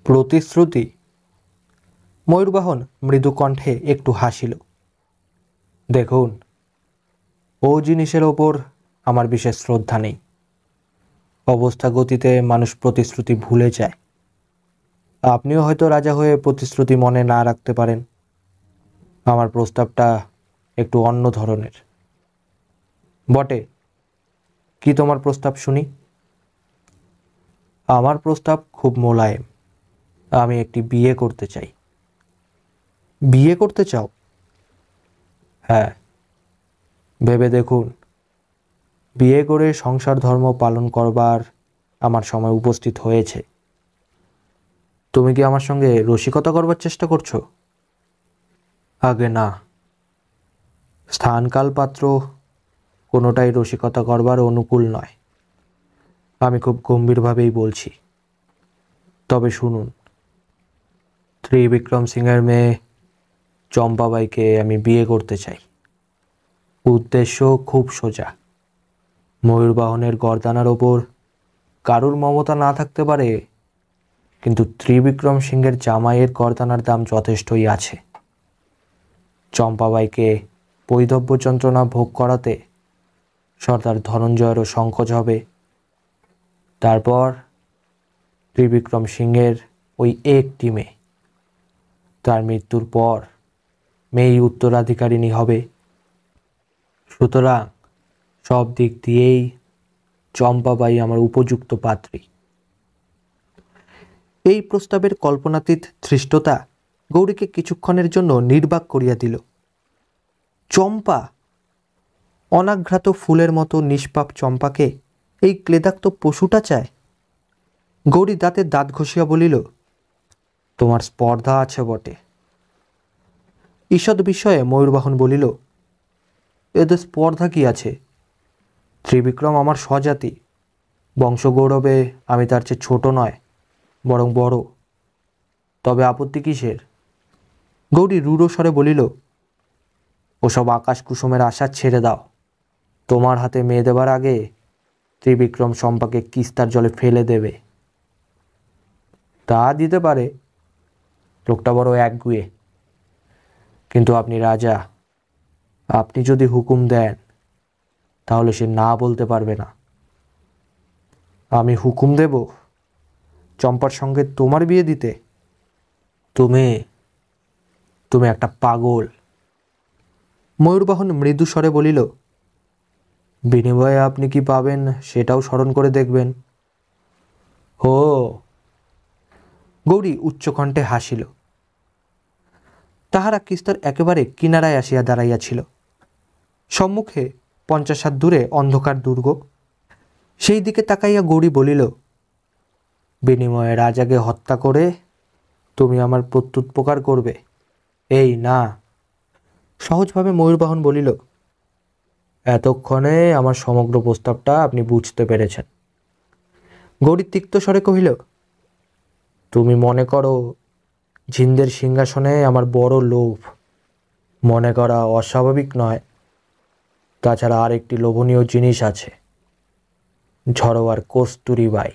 প্রতিশ্রুতি? ময়ূরবাহন মৃদু কণ্ঠে একটু হাসিল। দেখুন, ও জিনিসের ওপর আমার বিশেষ শ্রদ্ধা নেই। অবস্থা গতিতে মানুষ প্রতিশ্রুতি ভুলে যায়। আপনিও হয়তো রাজা হয়ে প্রতিশ্রুতি মনে না রাখতে পারেন। আমার প্রস্তাবটা একটু অন্য ধরনের। বটে, কি তোমার প্রস্তাব শুনি? আমার প্রস্তাব খুব মোলায়েম। আমি একটি বিয়ে করতে চাই। বিয়ে করতে চাও? হ্যাঁ, ভেবে দেখুন, বিয়ে করে সংসার ধর্ম পালন করবার আমার সময় উপস্থিত হয়েছে। তুমি কি আমার সঙ্গে রসিকতা করবার চেষ্টা করছো? আগে না। স্থানকাল পাত্র কোনোটাই রসিকতা করবার অনুকূল নয়। আমি খুব গম্ভীরভাবেই বলছি। তবে শুনুন, ত্রিবিক্রম সিংয়ের মেয়ে চম্পাবাইকে আমি বিয়ে করতে চাই। উদ্দেশ্য খুব সোজা। ময়ূরবাহনের গর্দানার ওপর কারুর মমতা না থাকতে পারে, কিন্তু ত্রিবিক্রম সিংহের জামাইয়ের গর্দানার দাম যথেষ্টই আছে। চম্পাবাইকে বৈধব্য যন্ত্রণা ভোগ করাতে সর্দার ধনঞ্জয়েরও সংকোচ হবে। তারপর ত্রিবিক্রম সিংহের ওই একটি মেয়ে, তার মৃত্যুর পর মেয়েই উত্তরাধিকারিণী হবে। সুতরাং সব দিক দিয়েই চম্পাবাই আমার উপযুক্ত পাত্রী। এই প্রস্তাবের কল্পনাতীত ধৃষ্টতা গৌরীকে কিছুক্ষণের জন্য নির্বাক করিয়া দিল। চম্পা! অনাঘ্রাত ফুলের মতো নিষ্পাপ চম্পাকে এই ক্লেদাক্ত পশুটা চায়? গৌরী দাঁতে দাঁত ঘষিয়া বলিল, তোমার স্পর্ধা আছে বটে। ঈষৎ বিষয়ে ময়ূরবাহন বলিল, এতে স্পর্ধা কি আছে? ত্রিবিক্রম আমার স্বজাতি। বংশগৌরবে আমি তার চেয়ে ছোট নয়, বরং বড়। তবে আপত্তি কিসের? গৌরী রূঢ় স্বরে বলিল, ওসব আকাশ কুসুমের আশা ছেড়ে দাও। তোমার হাতে মেয়ে দেবার আগে ত্রিবিক্রম চম্পাকে কিস্তার জলে ফেলে দেবে। তা দিতে পারে, লোকটা বড় একগুঁয়ে। কিন্তু আপনি রাজা, আপনি যদি হুকুম দেন তাহলে সে না বলতে পারবে না। আমি হুকুম দেব চম্পার সঙ্গে তোমার বিয়ে দিতে? তুমি তুমি একটা পাগল। ময়ূরবাহন মৃদু স্বরে বলিল, বিনিময়ে আপনি কি পাবেন সেটাও স্মরণ করে দেখবেন। হো! গৌরী উচ্চকণ্ঠে হাসিল। তাহারা কিস্তার একেবারে কিনারায় আসিয়া দাঁড়াইয়াছিল। সম্মুখে 50 হাত দূরে অন্ধকার দুর্গ। সেই দিকে তাকাইয়া গৌরী বলিল, বিনিময়ে রাজাকে হত্যা করে তুমি আমার প্রত্যুপকার করবে? এই না। সহজভাবে ময়ূরবাহন বলিল, এতক্ষণে আমার সমগ্র প্রস্তাবটা আপনি বুঝতে পেরেছেন। গৌরী তিক্ত স্বরে কহিল, তুমি মনে করো জিন্দের সিংহাসনে আমার বড় লোভ। মনে করা অস্বাভাবিক নয়। তাছাড়া আরেকটি লোভনীয় জিনিস আছে, ঝড়োয়ার কস্তুরীবাই।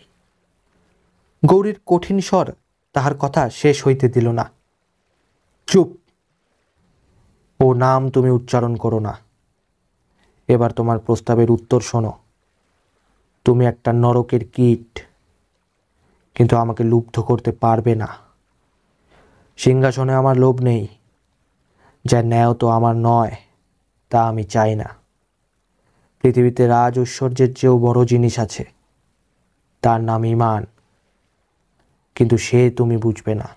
গৌরীর কঠিন স্বর তাহার কথা শেষ হইতে দিল না। চুপ! ও নাম তুমি উচ্চারণ করো না। এবার তোমার প্রস্তাবের উত্তর শোনো। তুমি একটা নরকের কীট, কিন্তু আমাকে লুব্ধ করতে পারবে না। সিংহাসনে আমার লোভ নেই, যা ন্যায় তো আমার নয় তা আমি চাই না। পৃথিবীতে রাজ ঐশ্বর্যের চেয়েও বড় জিনিস আছে, তার নাম ঈমান, কিন্তু সে তুমি বুঝবে না।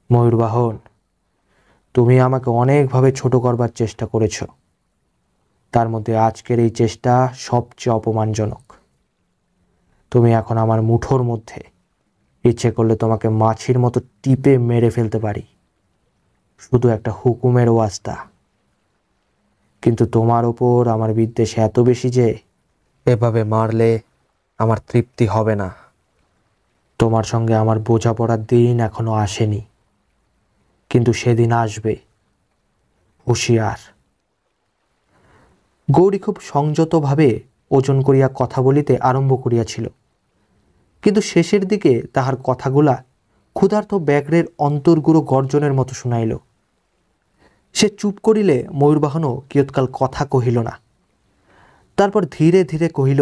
ময়ূরবাহন, তুমি আমাকে অনেকভাবে ছোট করবার চেষ্টা করেছ, তার মধ্যে আজকের এই চেষ্টা সবচেয়ে অপমানজনক। তুমি এখন আমার মুঠোর মধ্যে, ইচ্ছে করলে তোমাকে মাছির মতো টিপে মেরে ফেলতে পারি, শুধু একটা হুকুমের ওয়াস্তা। কিন্তু তোমার ওপর আমার বিদ্বেষ এত বেশি যে এভাবে মারলে আমার তৃপ্তি হবে না। তোমার সঙ্গে আমার বোঝাপড়ার দিন এখনো আসেনি, কিন্তু সেদিন আসবে। হুঁশিয়ার! গৌরী খুব সংযতভাবে ওজন করিয়া কথা বলিতে আরম্ভ করিয়াছিল, কিন্তু শেষের দিকে তাহার কথাগুলা ক্ষুধার্ত ব্যাঘ্রের অন্তর্গুড়ো গর্জনের মতো শুনাইল। সে চুপ করিলে ময়ূরবাহনও কিয়ৎকাল কথা কহিল না। তারপর ধীরে ধীরে কহিল,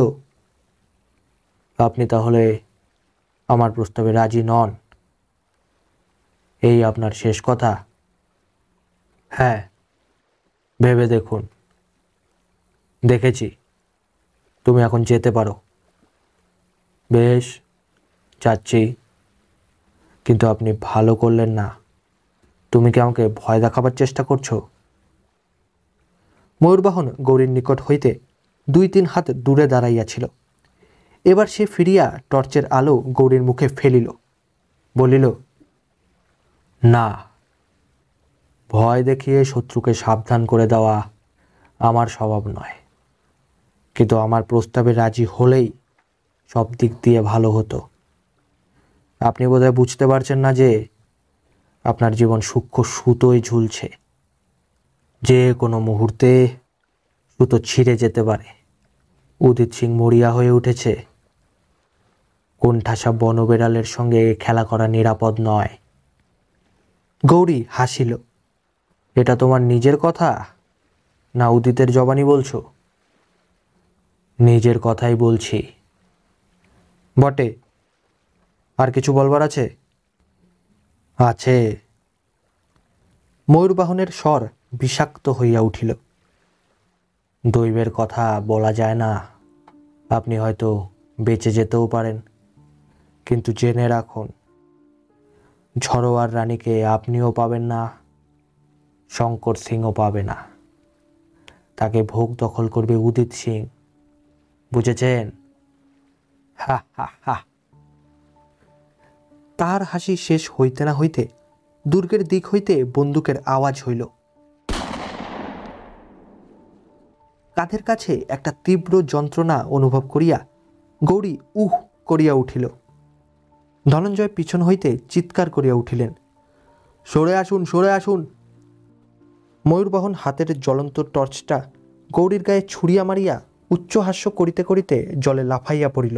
আপনি তাহলে আমার প্রস্তাবে রাজি নন? এই আপনার শেষ কথা? হ্যাঁ, ভেবে দেখুন। দেখেছি, তুমি এখন যেতে পারো। বেশ, যাচ্ছি। কিন্তু আপনি ভালো করলেন না। তুমি কি আমাকে ভয় দেখাবার চেষ্টা করছো? ময়ূরবাহন গৌরীর নিকট হইতে 2-3 হাত দূরে দাঁড়াইয়াছিল। এবার সে ফিরিয়া টর্চের আলো গৌরীর মুখে ফেলিল, বলিল, না, ভয় দেখিয়ে শত্রুকে সাবধান করে দেওয়া আমার স্বভাব নয়, কিন্তু আমার প্রস্তাবে রাজি হলেই সব দিক দিয়ে ভালো হতো। আপনি বোধহয় বুঝতে পারছেন না যে আপনার জীবন সূক্ষ্ম সুতোয় ঝুলছে। যে কোনো মুহূর্তে সুতো ছিঁড়ে যেতে পারে। উদিত সিং মরিয়া হয়ে উঠেছে। কোণঠাসা বনবেড়ালের সঙ্গে খেলা করা নিরাপদ নয়। গৌরী হাসিল। এটা তোমার নিজের কথা না উদিতের জবানি বলছো? নিজের কথাই বলছি। বটে, আর কিছু বলবার আছে? আছে। ময়ূরবাহনের স্বর বিষাক্ত হইয়া উঠিল। দৈবের কথা বলা যায় না। আপনি হয়তো বেঁচে যেতেও পারেন, কিন্তু জেনে রাখুন, ঝড়োয়ার রানীকে আপনিও পাবেন না, শঙ্কর সিংও পাবে না। তাকে ভোগ দখল করবে উদিত সিং, বুঝেছেন? হা হা হা। তাহার হাসি শেষ হইতে না হইতে দুর্গের দিক হইতে বন্দুকের আওয়াজ হইল। কাঁধের কাছে একটা তীব্র যন্ত্রণা অনুভব করিয়া গৌরী উহ করিয়া উঠিল। ধনঞ্জয় পিছন হইতে চিৎকার করিয়া উঠিলেন, সরে আসুন, সরে আসুন! ময়ূরবাহন হাতের জ্বলন্ত টর্চটা গৌরীর গায়ে ছুড়িয়া মারিয়া উচ্চহাস্য করিতে করিতে জলে লাফাইয়া পড়িল।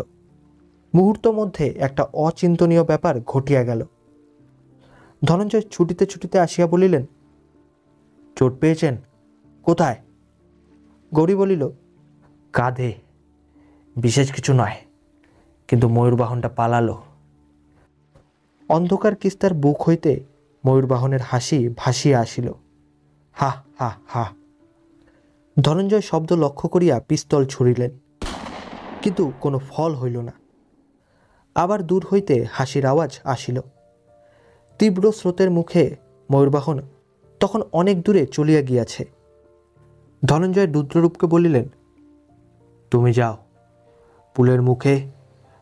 মুহূর্ত মধ্যে একটা অচিন্তনীয় ব্যাপার ঘটিয়া গেল। ধনঞ্জয় ছুটিতে ছুটিতে আসিয়া বলিলেন, চোট পেয়েছেন? কোথায়? গৌরী বলিল, কাঁধে। বিশেষ কিছু নয়, কিন্তু ময়ূরবাহনটা পালালো। অন্ধকার কিস্তার বুক হইতে ময়ূরবাহনের হাসি ভাসিয়া আসিল। হা হা হা। ধনঞ্জয় শব্দ লক্ষ্য করিয়া পিস্তল ছুড়িলেন, কিন্তু কোনো ফল হইল না। আবার দূর হইতে হাসির আওয়াজ আসিল। তীব্র স্রোতের মুখে ময়ূরবাহন তখন অনেক দূরে চলিয়া গিয়াছে। ধনঞ্জয় রুদ্ররূপকে বলিলেন, তুমি যাও, পুলের মুখে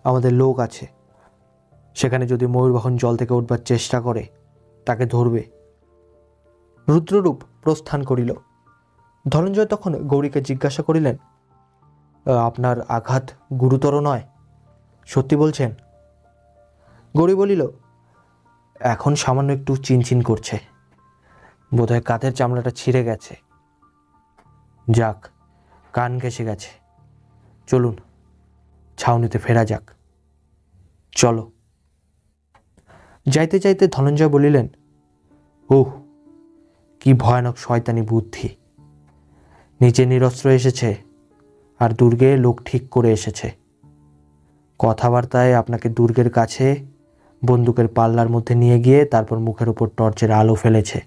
আমাদের লোক আছে, সেখানে যদি ময়ূরবাহন জল থেকে উঠবার চেষ্টা করে তাকে ধরবে। রুদ্ররূপ প্রস্থান করিল। ধনঞ্জয় তখন গৌরীকে জিজ্ঞাসা করিলেন, আপনার আঘাত গুরুতর নয়? সত্যি বলছেন? গৌরী বলিল, এখন সামান্য একটু চিনচিন করছে, বোধহয় কাঁধের চামড়াটা ছিঁড়ে গেছে। যাক, কান ঘেঁষে গেছে। চলুন, ছাউনিতে ফেরা যাক। চলো। যাইতে যাইতে ধনঞ্জয় বলিলেন, ওহ, কি ভয়ানক শয়তানি বুদ্ধি! নিজে নিরস্ত্র এসেছে আর দুর্গে লোক ঠিক করে এসেছে। কথাবার্তায় আপনাকে দুর্গের কাছে বন্দুকের পাল্লার মধ্যে নিয়ে গিয়ে তারপর মুখের উপর টর্চের আলো ফেলেছে,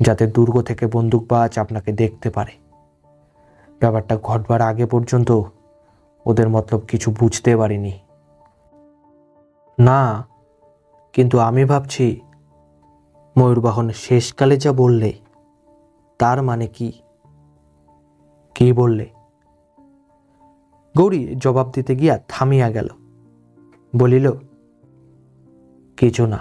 যাতে দুর্গ থেকে বন্দুকবাজ আপনাকে দেখতে পারে। ব্যাপারটা ঘটবার আগে পর্যন্ত ওদের মতলব কিছু বুঝতে পারিনি। না, কিন্তু আমি ভাবছি ময়ূরবাহন শেষকালে যা বললে তার মানে কি? কি বললে? গৌরী জবাব দিতে গিয়া থামিয়া গেল, বলিল, কিছু না।